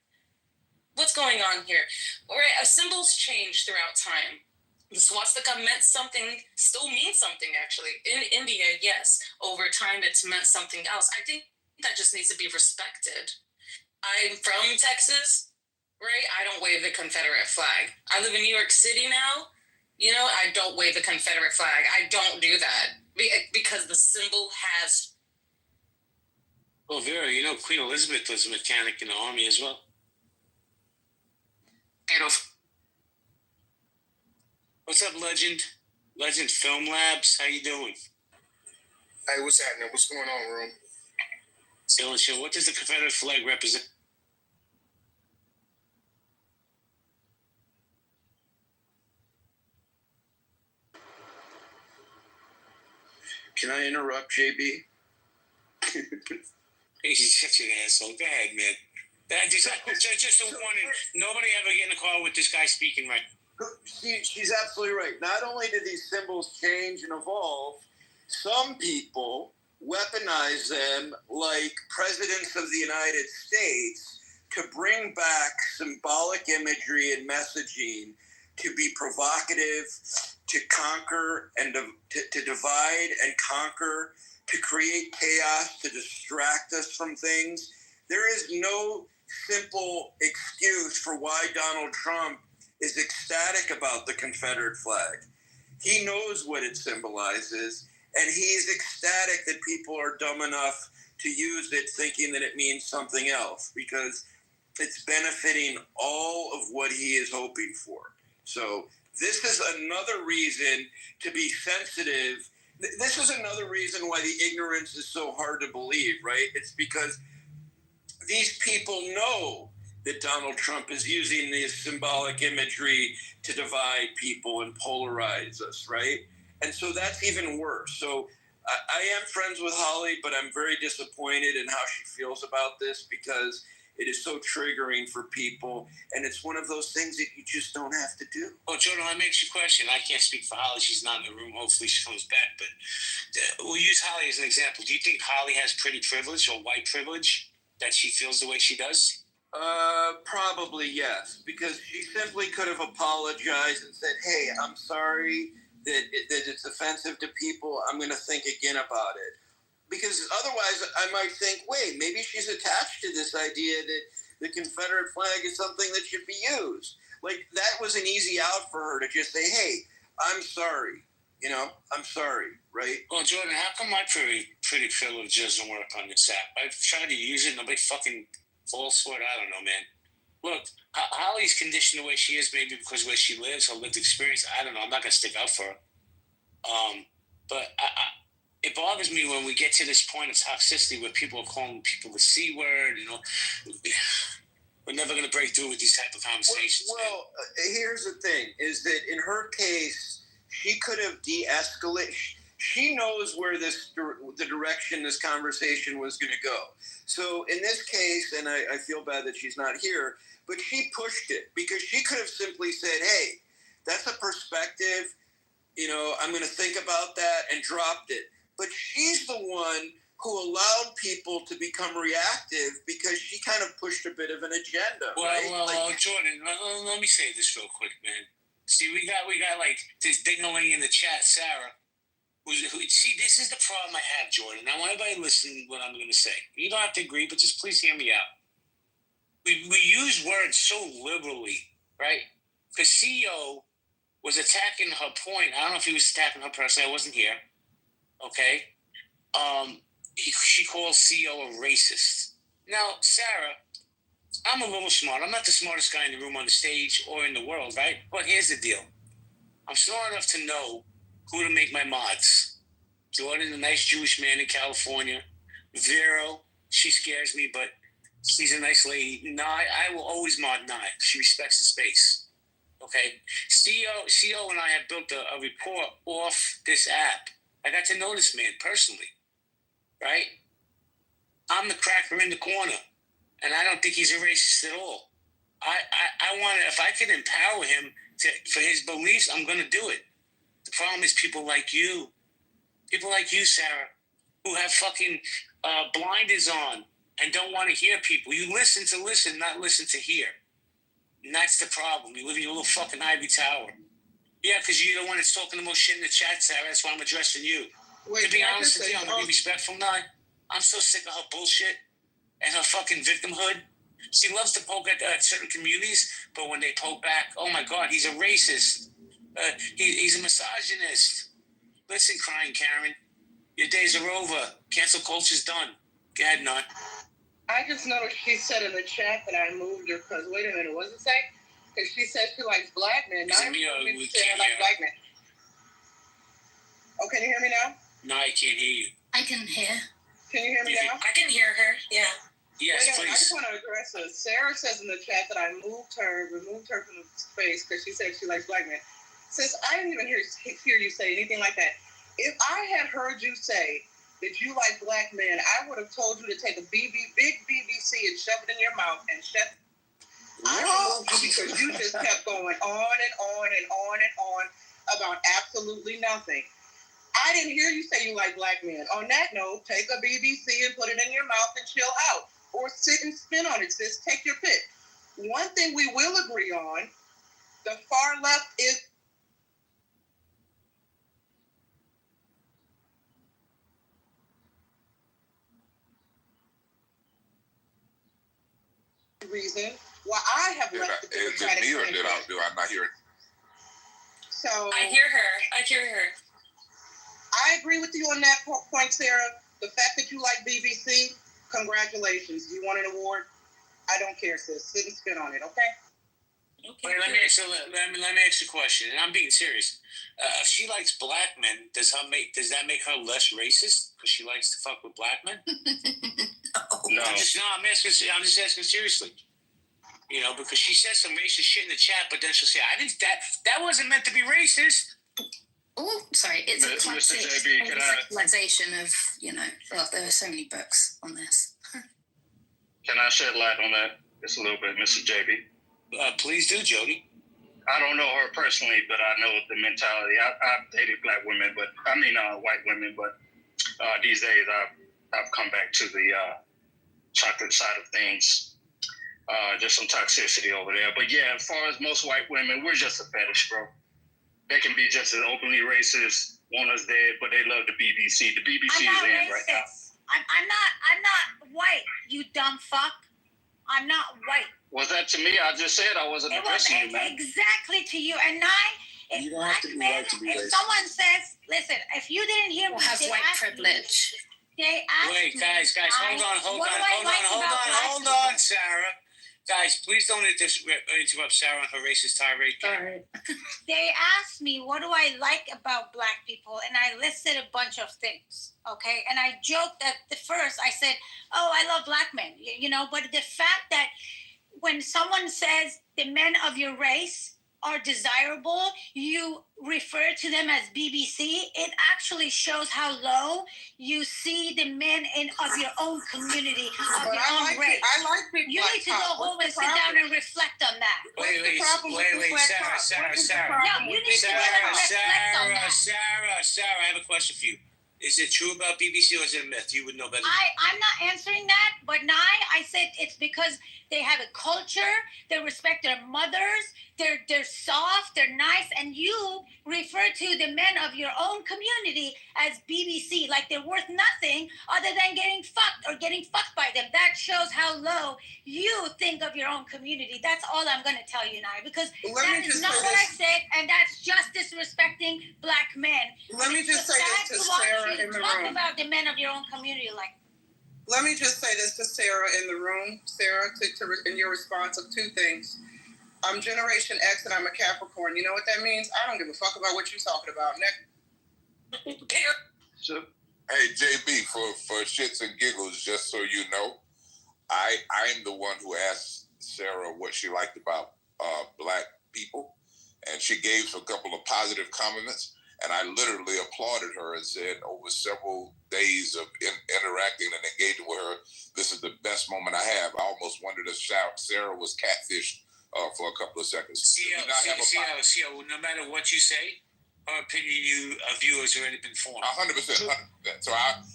What's going on here? All right, symbols change throughout time. The swastika meant something, still means something, actually. In India, yes. Over time, it's meant something else. I think that just needs to be respected. I'm from Texas, right? I don't wave the Confederate flag. I live in New York City now. You know, I don't wave the Confederate flag. I don't do that because the symbol has...
Well, Vera, you know Queen Elizabeth was a mechanic in the Army as well. What's up, Legend? Legend Film Labs, how you doing?
Hey, what's happening? What's going on, room?
Still and chill. What does the Confederate flag represent?
Can I interrupt, JB?
He's such an asshole. Go ahead, man. Just a warning. Nobody ever get in a car with this guy speaking right.
She's absolutely right. Not only do these symbols change and evolve, some people weaponize them like presidents of the United States to bring back symbolic imagery and messaging to be provocative, to conquer and to divide and conquer, to create chaos, to distract us from things. There is no simple excuse for why Donald Trump is ecstatic about the Confederate flag. He knows what it symbolizes, and he's ecstatic that people are dumb enough to use it thinking that it means something else, because it's benefiting all of what he is hoping for. So this is another reason to be sensitive. This is another reason why the ignorance is so hard to believe, right? It's because these people know that Donald Trump is using this symbolic imagery to divide people and polarize us, right? And so that's even worse. So I am friends with Holly, but I'm very disappointed in how she feels about this because it is so triggering for people, and it's one of those things that you just don't have to do.
Well, Jordan, let me ask you a question. I can't speak for Holly. She's not in the room. Hopefully she comes back. But we'll use Holly as an example. Do you think Holly has pretty privilege or white privilege that she feels the way she does?
Probably yes, because she simply could have apologized and said, hey, I'm sorry that it's offensive to people. I'm going to think again about it. Because otherwise I might think, wait, maybe she's attached to this idea that the Confederate flag is something that should be used. Like, that was an easy out for her to just say, hey, I'm sorry. I'm sorry, right?
Well, Jordan, how come my pretty privilege doesn't work on this app? I've tried to use it. Nobody fucking falls for it. I don't know, man. Look, Holly's conditioned the way she is, maybe because where she lives, her lived experience. I don't know. I'm not going to stick up for her. But it bothers me when we get to this point of toxicity where people are calling people the C word. We're never going to break through with these type of conversations.
Well, here's the thing, is that in her case, she could have de-escalated. She knows where the direction this conversation was going to go. So in this case, and I feel bad that she's not here, but she pushed it because she could have simply said, hey, that's a perspective. I'm going to think about that, and dropped it. But she's the one who allowed people to become reactive because she kind of pushed a bit of an agenda.
Well, Jordan, let me say this real quick, man. See, we got like this dingling in the chat, Sarah. See, this is the problem I have, Jordan. I want everybody to listen to what I'm going to say. You don't have to agree, but just please hear me out. We use words so liberally, right? Because CEO was attacking her point. I don't know if he was attacking her personally. I wasn't here. Okay? She calls CEO a racist. Now, Sarah, I'm a little smart. I'm not the smartest guy in the room, on the stage, or in the world, right? But here's the deal. I'm smart enough to know who to make my mods. Jordan, a nice Jewish man in California. Vero, she scares me, but she's a nice lady. Nye, I will always mod Nye. She respects the space. Okay? CEO and I have built a rapport off this app. I got to know this man personally. Right? I'm the cracker in the corner. And I don't think he's a racist at all. I want to, if I could empower him for his beliefs, I'm going to do it. The problem is people like you, Sarah, who have fucking blinders on and don't want to hear people. You listen to listen, not listen to hear. And that's the problem. You live in your little fucking ivory tower. Yeah, because you're the one that's talking the most shit in the chat, Sarah. That's why I'm addressing you.
Wait,
to be honest with you, I'm going to be respectful now. I'm so sick of her bullshit and her fucking victimhood. She loves to poke at certain communities, but when they poke back, oh my God, he's a racist. He's a misogynist. Listen, crying Karen, your days are over. Cancel culture's done. Go ahead, Nut.
I just noticed she said in the chat that I moved her because, wait a minute, what does it say? Because she said she likes black men.
Is it me or we can't
like black men. Oh, can you hear me now?
No, I can't hear you.
I can hear.
Can you hear me now?
I can hear her, yeah.
Yes,
wait a minute, I
please.
just want to address this. Sarah says in the chat that I removed her from the space because she said she likes black men. Sis, I didn't even hear you say anything like that. If I had heard you say that you like black men, I would have told you to take a big BBC and shove it in your mouth and shut. I removed you because you just kept going on and on and on and on about absolutely nothing. I didn't hear you say you like black men. On that note, take a BBC and put it in your mouth and chill out. Or sit and spin on it, sis. Take your pick. One thing we will agree on, the far left is reason why I have left the Democratic
Is it me or do I not hear it?
So
I hear her.
I agree with you on that point, Sarah. The fact that you like BBC, congratulations. You won an award. I don't care, sis. Sit and spit on it, okay?
Wait, let me ask you a question, and I'm being serious. If she likes black men, does that make her less racist because she likes to fuck with black men?
No.
I'm just asking seriously. You know, because she says some racist shit in the chat, but then she'll say, "I didn't. That wasn't meant to be racist."
Oh, sorry. It's a classic sexualization of, well, there are so many books on this.
Can I shed light on that just a little bit, Mr. JB?
Please do, Jody.
I don't know her personally, but I know the mentality. I've dated white women, but these days I've come back to the chocolate side of things. Just some toxicity over there. But yeah, as far as most white women, we're just a fetish, bro. They can be just as openly racist, want us dead, but they love the BBC. The BBC is in right now.
I'm not white, you dumb fuck. I'm not white.
Was that to me? I just said I wasn't addressing you, man.
Exactly to you. And if black men, if someone says, listen, if you didn't hear me,
have white privilege.
They ask
Wait, guys, hold on, Sarah. Guys, please don't interrupt Sarah on her racist tirade.
Sorry. They asked me, what do I like about black people? And I listed a bunch of things, okay? And I joked at the first, I said, oh, I love black men, but the fact that when someone says the men of your race are desirable, you refer to them as BBC, it actually shows how low you see the men of your own community, of your own race.
I like big
You need to go home and sit down and reflect on that.
Wait, Sarah.
No, you need to go and reflect on that.
Sarah, I have a question for you. Is it true about BBC or is it a myth? You would know better.
I'm not answering that, but I said it's because they have a culture, they respect their mothers, they're soft, they're nice, and you refer to the men of your own community as BBC, like they're worth nothing other than getting fucked or getting fucked by them. That shows how low you think of your own community. That's all I'm going to tell you now, because that is not what I said, and that's just disrespecting black men.
Let me just say this to Sarah in the room.
Talk about the men of your own community like.
Let me just say this to Sarah in the room. Sarah, in your response of two things. I'm Generation X and I'm a Capricorn. You know what that means? I don't give a fuck about what you're talking about.
Hey, JB, for shits and giggles, just so you know, I'm the one who asked Sarah what she liked about black people, and she gave a couple of positive comments. And I literally applauded her and said, over several days of interacting and engaging with her, this is the best moment I have. I almost wondered if Sarah was catfished for a couple of seconds.
No matter what you say, her opinion, viewers already been formed.
100%. So,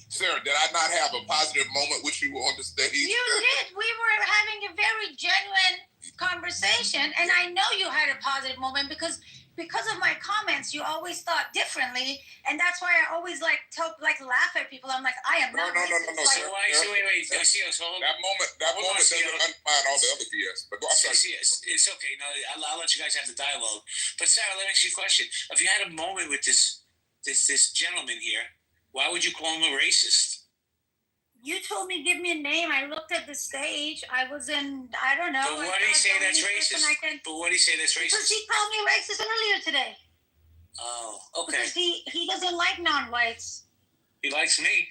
Sarah, did I not have a positive moment with you on the stage?
You did. We were having a very genuine conversation, and I know you had a positive moment because of my comments, you always thought differently, and that's why I always laugh at people. I'm like, I am not.
No.
Wait.
That moment doesn't undermine all the other BS. But
it's okay. No, I'll let you guys have the dialogue. But Sarah, let me ask you a question. If you had a moment with this gentleman here, why would you call him a racist?
You told me give me a name. I looked at the stage. I was in, I don't know.
But what did he say that's racist?
Because he called me racist earlier today.
Oh, okay.
Because he doesn't like non-whites.
He likes me.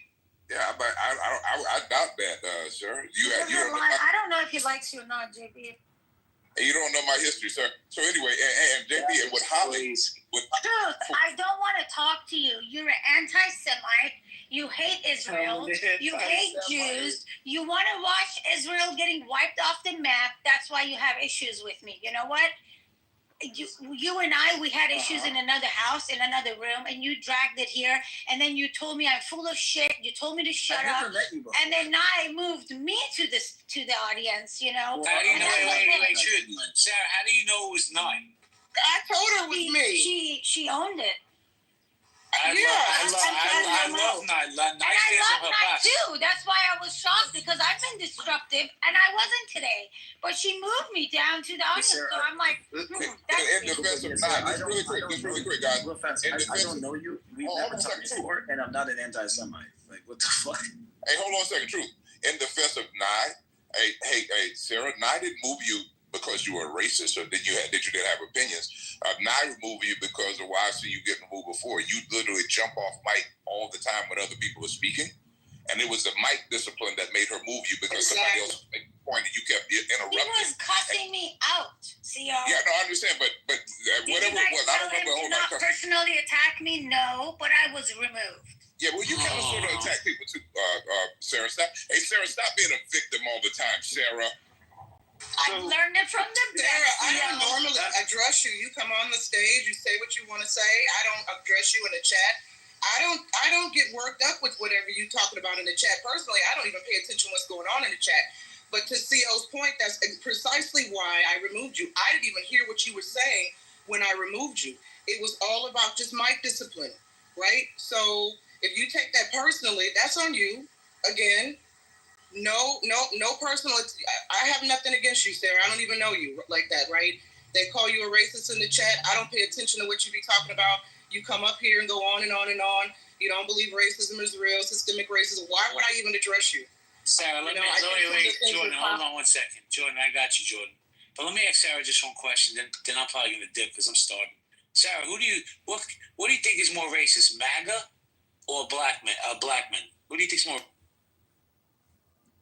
Yeah, but I doubt that, sir.
I don't know if he likes you or not, JB.
You don't know my history, sir. So anyway, and JB, and with Holly...
Truth, I don't want to talk to you. You're an anti-Semite. You hate Israel. You hate Jews. You want to watch Israel getting wiped off the map. That's why you have issues with me. You know what? You and we had issues in another house, in another room, and you dragged it here. And then you told me I'm full of shit. You told me to shut up. And then I moved me to the audience, you know.
How do you know? Wait, Sarah, how do you know it was Nye?
I told her it was me.
She owned it.
I love Nye. Nye stands on her back
too. That's why I was shocked, because I've been disruptive and I wasn't today. But she moved me down to the audience, so I'm like,
in defense of Nye, just really quick, guys.
I don't know you. We've never talked before, and I'm not an anti-Semite. Like, what the fuck?
Hey, hold on a second, Truth. In defense of Nye, Hey, Sarah. Nye didn't move you because you were a racist, or did you didn't have opinions? Nye removed you because of why I see you getting removed before. You literally jump off mic all the time when other people are speaking, and it was the mic discipline that made her move you because somebody else was making a point and you kept interrupting.
He was cussing me out. See,
yeah, no, I understand, but whatever it was, I don't remember.
Did not personally attack me, no, but I was removed.
Yeah, well, you kind of sort of attack people too, Sarah. Sarah, stop being a victim all the time, Sarah.
I learned it from the best.
Sarah, I don't normally address you. You come on the stage, you say what you want to say. I don't address you in the chat. I don't get worked up with whatever you talking about in the chat. Personally, I don't even pay attention to what's going on in the chat. But to CO's point, that's precisely why I removed you. I didn't even hear what you were saying when I removed you. It was all about just mic discipline, right? So if you take that personally, that's on you. Again, no personal. I have nothing against you, Sarah. I don't even know you like that, right? They call you a racist in the chat. I don't pay attention to what you be talking about. You come up here and go on and on and on. You don't believe racism is real, systemic racism. Why would I even address you?
Sarah, wait, Jordan, hold on 1 second. Jordan, I got you, Jordan. But let me ask Sarah just one question, then I'm probably going to dip because I'm starting. Sarah, what do you think is more racist, MAGA or black men? What do you think is more?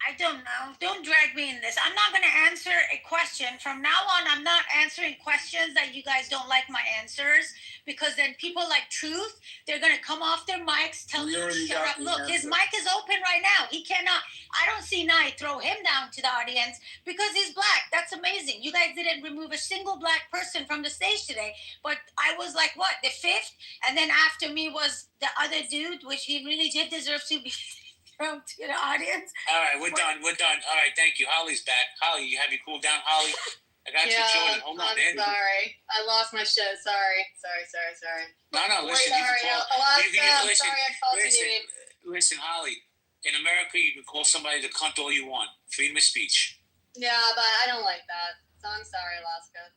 I don't know. Don't drag me in this. I'm not going to answer a question. From now on, I'm not answering questions that you guys don't like my answers, because then people like Truth, they're going to come off their mics, tell me to shut up. Look, his mic is open right now. He cannot. I don't see Nye throw him down to the audience because he's black. That's amazing. You guys didn't remove a single black person from the stage today, but I was like, what, the fifth? And then after me was the other dude, which he really did deserve to be thrown to the audience.
All right, we're done. All right, thank you. Holly's back. Holly, you have you cooled down, Holly? I got you, Jordan. Hold on,
I'm sorry. I lost my shit. Sorry.
No, listen.
Sorry, Alaska. Sorry, I called you.
Listen, Holly. In America, you can call somebody the cunt all you want. Freedom of speech.
Yeah, but I don't like that. So I'm sorry, Alaska.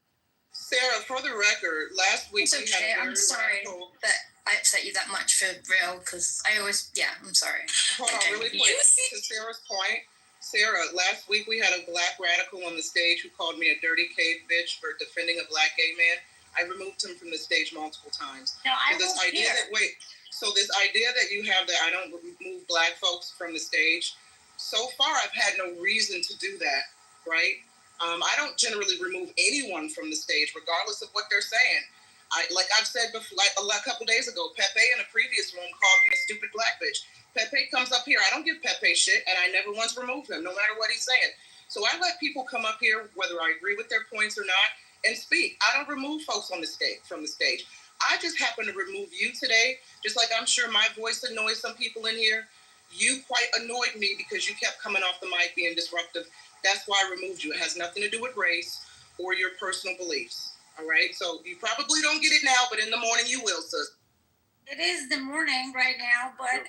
Sarah, for the record, last week
it's okay. I'm sorry that I upset you that much for real, because I always, I'm sorry.
Hold on, really quick. To Sarah's point, Sarah, last week we had a black radical on the stage who called me a dirty cave bitch for defending a black gay man. I removed him from the stage multiple times.
No, I
so this idea that you have that I don't remove black folks from the stage, so far I've had no reason to do that, right? I don't generally remove anyone from the stage, regardless of what they're saying. Like I've said before, like a couple days ago, Pepe in a previous room called me a stupid black bitch. Pepe comes up here. I don't give Pepe shit, and I never once remove him, no matter what he's saying. So I let people come up here, whether I agree with their points or not, and speak. I don't remove folks on the stage from the stage. I just happen to remove you today, just like I'm sure my voice annoys some people in here. You quite annoyed me because you kept coming off the mic being disruptive. That's why I removed you. It has nothing to do with race or your personal beliefs. All right? So you probably don't get it now, but in the morning you will, sis.
It is the morning right now, but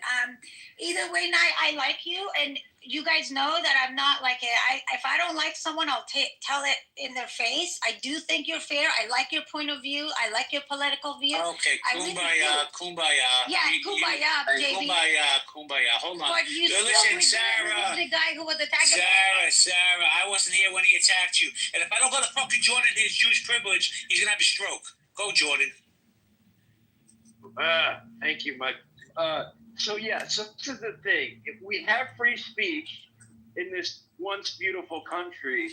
either way, Nye, I like you, and you guys know that I'm not like it. If I don't like someone, I'll tell it in their face. I do think you're fair. I like your point of view. I like your political view.
Okay, kumbaya.
Yeah, kumbaya, JB.
Kumbaya. Hold on.
But you
listen, Sarah.
The guy who was attacking
Sarah, I wasn't here when he attacked you. And if I don't go to fucking Jordan his Jewish privilege, he's gonna have a stroke. Go, Jordan.
Thank you, Mike. So this is the thing. If we have free speech in this once beautiful country,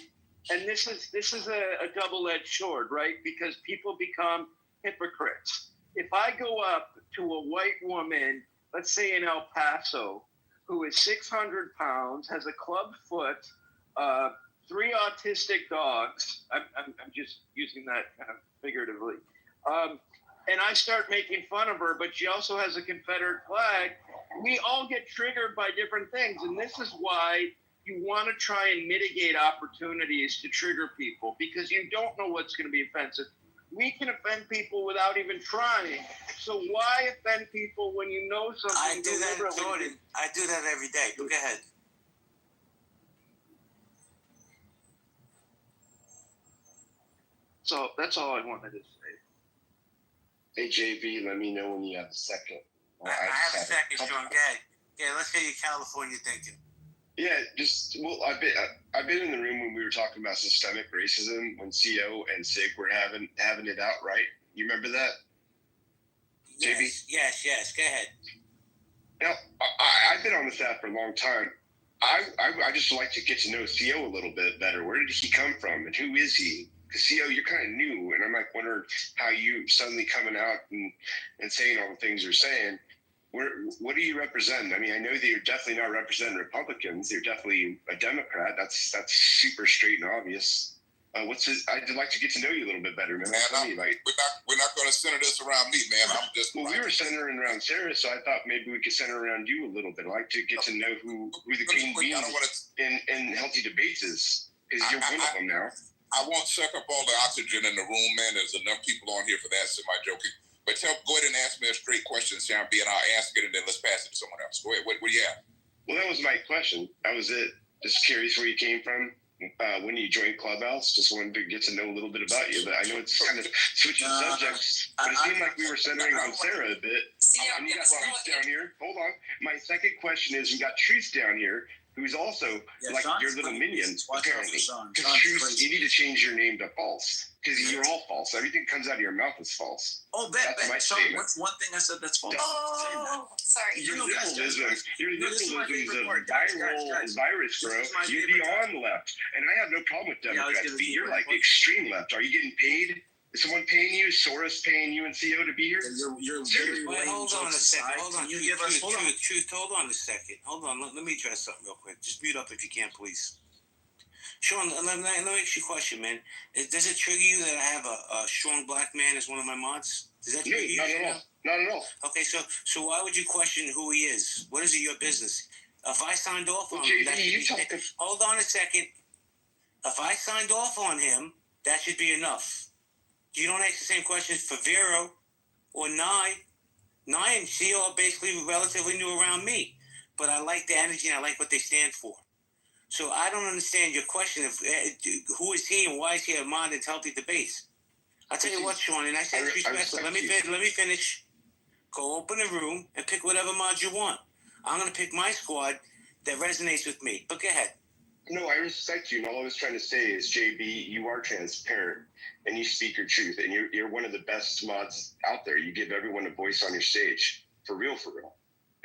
and this is a double-edged sword, right? Because people become hypocrites. If I go up to a white woman, let's say in El Paso, who is 600 pounds, has a club foot, 3 autistic dogs. I'm just using that kind of figuratively. And I start making fun of her, but she also has a Confederate flag. We all get triggered by different things. And this is why you want to try and mitigate opportunities to trigger people, because you don't know what's going to be offensive. We can offend people without even trying. So why offend people when you know something?
I do that, Jordan. I do that every day. But go ahead.
So that's all I wanted to say.
Hey, JB, let me know when you have a second.
I have a second, Sean. Go ahead. Yeah, let's hear your California thinking.
Yeah, I've been in the room when we were talking about systemic racism when CO and SIG were having it out, right? You remember that?
Yes,
JB?
yes. Go ahead.
Now, I've been on this app for a long time. I just like to get to know CO a little bit better. Where did he come from, and who is he? Because CO, you're kind of new, and I'm like wondering how you suddenly coming out and saying all the things you're saying. What do you represent? I mean, I know that you're definitely not representing Republicans. You're definitely a Democrat. That's super straight and obvious. I'd like to get to know you a little bit better, man.
We're not going to center this around me, man.
We were centering around Sarah, so I thought maybe we could center around you a little bit. I'd like to get to know who the queen bee in Healthy Debates is, because you're one of them now.
I won't suck up all the oxygen in the room, man. There's enough people on here for that. Semi-joking. But go ahead and ask me a straight question, Sean B, and I'll ask it, and then let's pass it to someone else. Go ahead. What do you have?
Well, that was my question. That was it. Just curious where you came from. When you joined Clubhouse, just wanted to get to know a little bit about you. But I know it's kind of switching subjects, but it seemed like we were centering on Sarah a bit. And you got Truth down here. Hold on. My second question is, we got Truth down here, who's also like
Sean's
your little minion, apparently.
Sean.
Because Truth, you need to change your name to False. Because you're all false. Everything that comes out of your mouth is false.
Oh,
that's my
Sean,
statement.
what's one thing I said that's false?
Oh, sorry.
Your liberalism is a viral virus, bro. You're beyond left. And I have no problem with Democrats. You're like extreme left. Are you getting paid? Is someone paying you? Is Soros paying you and CO to be here?
You're
Wait, hold on a second. Hold on. Truth, hold on a second. Hold on. Let me address something real quick. Just mute up if you can, please. Sean, let me ask you a question, man. Does it trigger you that I have a strong black man as one of my mods? Does that trigger you?
Not at all. Not at all.
Okay, so why would you question who he is? What is it your business? If I signed off on him, hold on a second. If I signed off on him, that should be enough. You don't ask the same questions for Vero or Nye. Nye and CO are basically relatively new around me, but I like the energy and I like what they stand for. So I don't understand your question of who is he and why is he a mod in Healthy Debates. I'll tell you what, Sean, and I said respectfully, let me finish. Go open a room and pick whatever mod you want. I'm going to pick my squad that resonates with me. But go ahead.
No, I respect you, and all I was trying to say is, JB, you are transparent, and you speak your truth, and you're one of the best mods out there. You give everyone a voice on your stage, for real,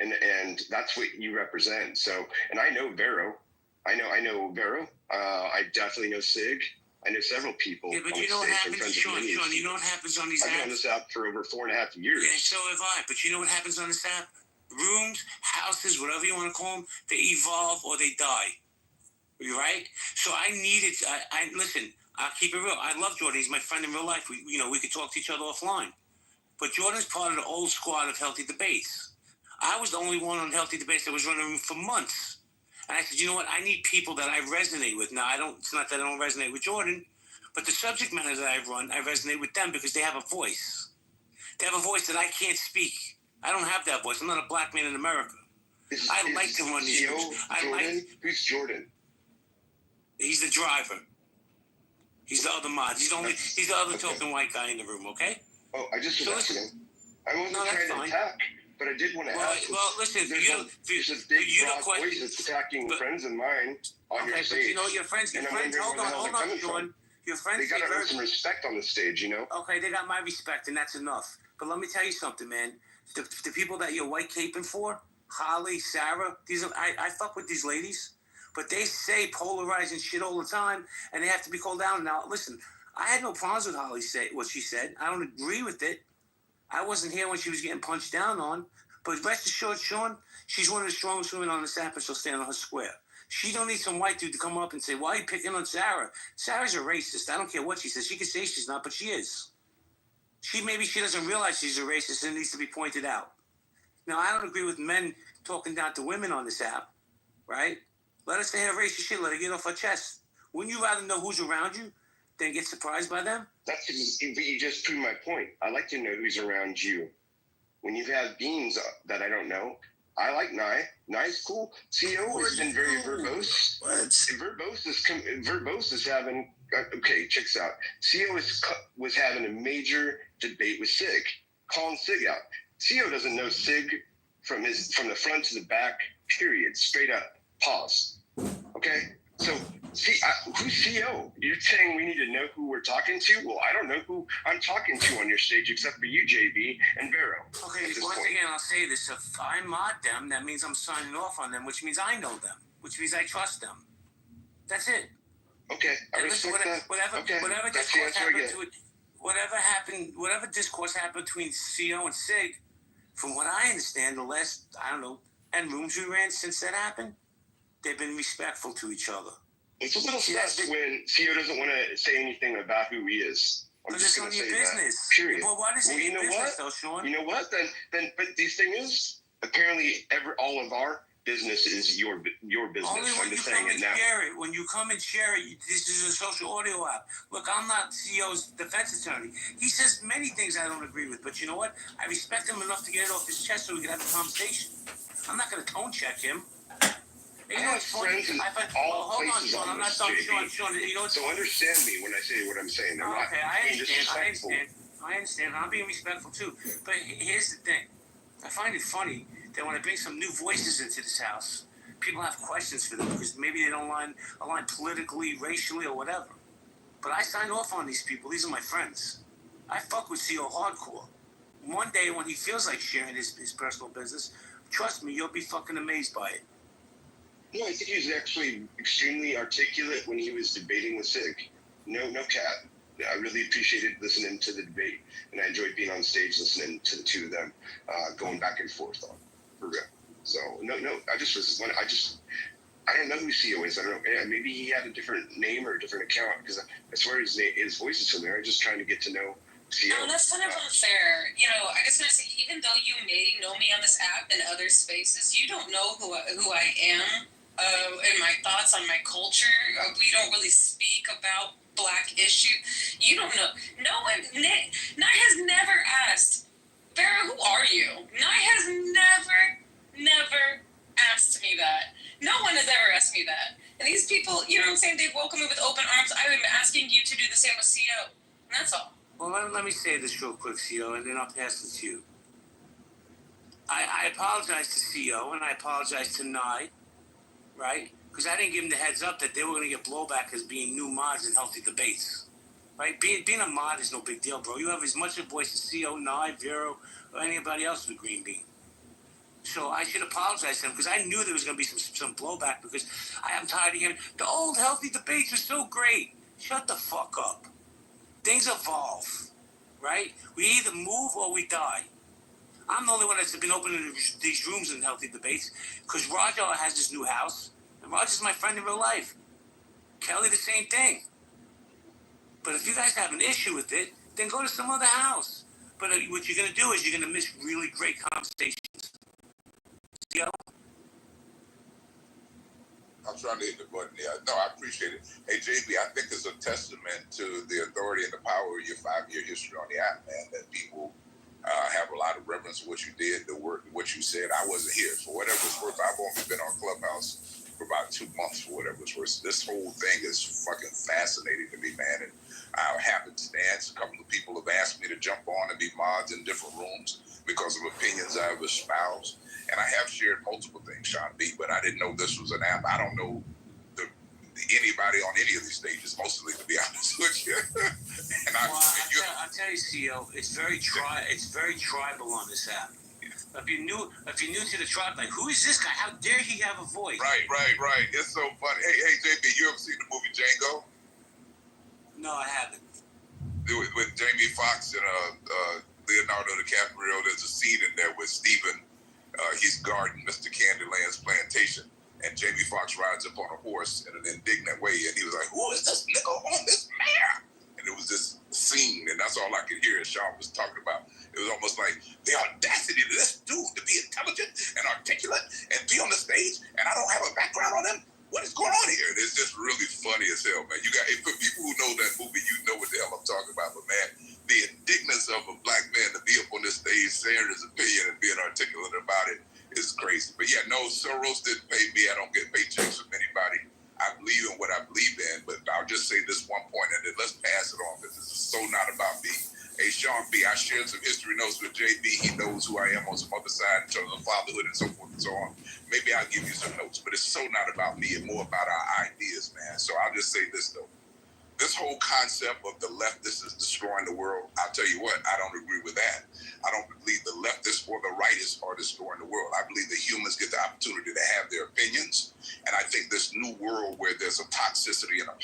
and that's what you represent. So, and I know Vero. I know Vero. I definitely know Sig. I know several people.
Yeah, but you know what happens, Sean, you know what happens on these apps?
I've been on this app for over 4.5 years.
Yeah, so have I. But you know what happens on this app? Rooms, houses, whatever you want to call them, they evolve or they die. You right? So I needed. Listen. I'll keep it real. I love Jordan. He's my friend in real life. We could talk to each other offline. But Jordan's part of the old squad of Healthy Debates. I was the only one on Healthy Debates that was running for months. And I said, you know what? I need people that I resonate with. Now, it's not that I don't resonate with Jordan, but the subject matters that I run, I resonate with them because they have a voice. They have a voice that I can't speak. I don't have that voice. I'm not a black man in America. I like to run these shows.
Who's Jordan?
He's the driver. He's the other mod. He's the other token white guy in the room, okay?
Oh, I just was asking. I wasn't trying to attack, but I did want to ask.
Well, listen,
there's a big broad voice that's attacking friends of mine on your stage.
But you know your friends, hold on, Sean. Your friends,
they got to earn some respect on the stage, you know?
Okay, they got my respect, and that's enough. But let me tell you something, man. The people that you're white caping for, Holly, Sarah, I fuck with these ladies. But they say polarizing shit all the time, and they have to be called out. Now, listen, I had no problems with Holly what she said. I don't agree with it. I wasn't here when she was getting punched down on. But rest assured, Sean, she's one of the strongest women on this app, and she'll stand on her square. She don't need some white dude to come up and say, why are you picking on Sarah? Sarah's a racist. I don't care what she says. She can say she's not, but she is. Maybe she doesn't realize she's a racist and it needs to be pointed out. Now, I don't agree with men talking down to women on this app, right? Let us say her racist shit. Let her get off her chest. Wouldn't you rather know who's around you than get surprised by them?
You just proved my point. I like to know who's around you. When you have beings that I don't know, I like Nye. Nye's cool. CO has been very verbose. Verbose is having. Okay, checks out. CO was having a major debate with Sig, calling Sig out. CO doesn't know Sig from the front to the back. Period. Straight up. Pause. Okay, so who's CEO? You're saying we need to know who we're talking to? Well, I don't know who I'm talking to on your stage except for you, JB and Vero.
Okay, once again, I'll say this. If I mod them, that means I'm signing off on them, which means I know them, which means I trust them. That's it.
Okay, I respect that.
Whatever discourse happened whatever discourse happened between CO and SIG, from what I understand, the last, I don't know, 10 rooms we ran since that happened, they've been respectful to each other.
It's a little sus when CO doesn't want to say anything about who he is. I'm just going to say that. Period.
Well, why does it
you know
business,
what?
though, Sean?
You know what? Then, but the thing is, apparently, all of our business is your business.
Only when you come and share it. When you come and share it, this is a social audio app. Look, I'm not CEO's defense attorney. He says many things I don't agree with, but you know what? I respect him enough to get it off his chest so we can have a conversation. I'm not going to tone check him.
I have friends in all places on this, JB.
Sean, you know,
so understand me when I say what I'm saying. I'm not being disrespectful.
I understand. I'm being respectful too. But here's the thing. I find it funny that when I bring some new voices into this house, people have questions for them because maybe they don't align politically, racially, or whatever. But I sign off on these people. These are my friends. I fuck with CO hardcore. One day when he feels like sharing his personal business, trust me, you'll be fucking amazed by it.
No, I think he was actually extremely articulate when he was debating with SIG. No cap. I really appreciated listening to the debate, and I enjoyed being on stage listening to the two of them going back and forth on for real. So no, I don't know who CO is. I don't know. Yeah, maybe he had a different name or a different account because I swear his voice is familiar. I'm just trying to get to know CO.
No, that's kind of unfair. You know, I just want to say, even though you may know me on this app and other spaces, you don't know who I am. And my thoughts on my culture. We don't really speak about Black issue. You don't know. No one. Nye has never asked, Vera, who are you? Nye has never asked me that. No one has ever asked me that. And these people, you know what I'm saying? They've welcomed me with open arms. I am asking you to do the same with CO. And that's all.
Well, let me say this real quick, CO, and then I'll pass it to you. I apologize to CO and I apologize to Nye. Right? Because I didn't give them the heads up that they were going to get blowback as being new mods in healthy debates. Right? Being a mod is no big deal, bro. You have as much a voice as CO, Nye, Vero, or anybody else with Green Bean. So I should apologize to them because I knew there was going to be some blowback because I'm tired of hearing the old healthy debates were so great. Shut the fuck up. Things evolve. Right? We either move or we die. I'm the only one that's been opening these rooms in healthy debates because Roger has his new house, and Roger's my friend in real life. Kelly, the same thing. But if you guys have an issue with it, then go to some other house. But what you're going to do is you're going to miss really great conversations. You know?
I'm trying to hit the button. Yeah, no, I appreciate it. Hey, JB, I think it's a testament to the authority and the power of your 5-year history on the app, man, that people have a lot of reverence for what you did, the work, what you said. I wasn't here. For whatever it's worth, I've only been on Clubhouse for about 2 months, for whatever it's worth. This whole thing is fucking fascinating to me, man. And I happenstance, a couple of people have asked me to jump on and be mods in different rooms because of opinions I've espoused. And I have shared multiple things, Sean B., but I didn't know this was an app. I don't know anybody on any of these stages, mostly, to be honest with you. And
I'll tell you, CO, it's very tribal on this app. If you're new to the tribe, like, who is this guy? How dare he have a voice?
Right. It's so funny. Hey, JB, you ever seen the movie Django?
No, I haven't.
With Jamie Foxx and Leonardo DiCaprio, there's a scene in there with Steven. He's guarding Mr. Candyland's plantation. And Jamie Foxx rides up on a horse in an indignant way, and he was like, "Who is this nigga on this mare?" And it was this scene, and that's all I could hear as Sean was talking about. It was almost like the audacity of this dude to be intelligent and articulate and be on the stage, and I don't have a background on him. What is going on here? And it's just really funny as hell, man. You got, for people who know that movie, you know what the hell I'm talking about. But man, the indignance of a black man to be up on this stage saying his opinion and being articulate about it is crazy. But yeah, no, Soros didn't pay me. I don't get paychecks from anybody. I believe in what I believe in, but I'll just say this one point, and then let's pass it on, because this is so not about me. Hey, Sean B., I shared some history notes with JB. He knows who I am on some other side in terms of fatherhood and so forth and so on. Maybe I'll give you some notes, but it's so not about me and more about our ideas, man. So I'll just say this, though. This whole concept of the leftists is destroying the world, I'll tell you what, I don't agree with that. I don't believe the leftists or the rightists are destroying the world. I believe the humans get the opportunity to have their opinions. And I think this new world where there's a toxicity and a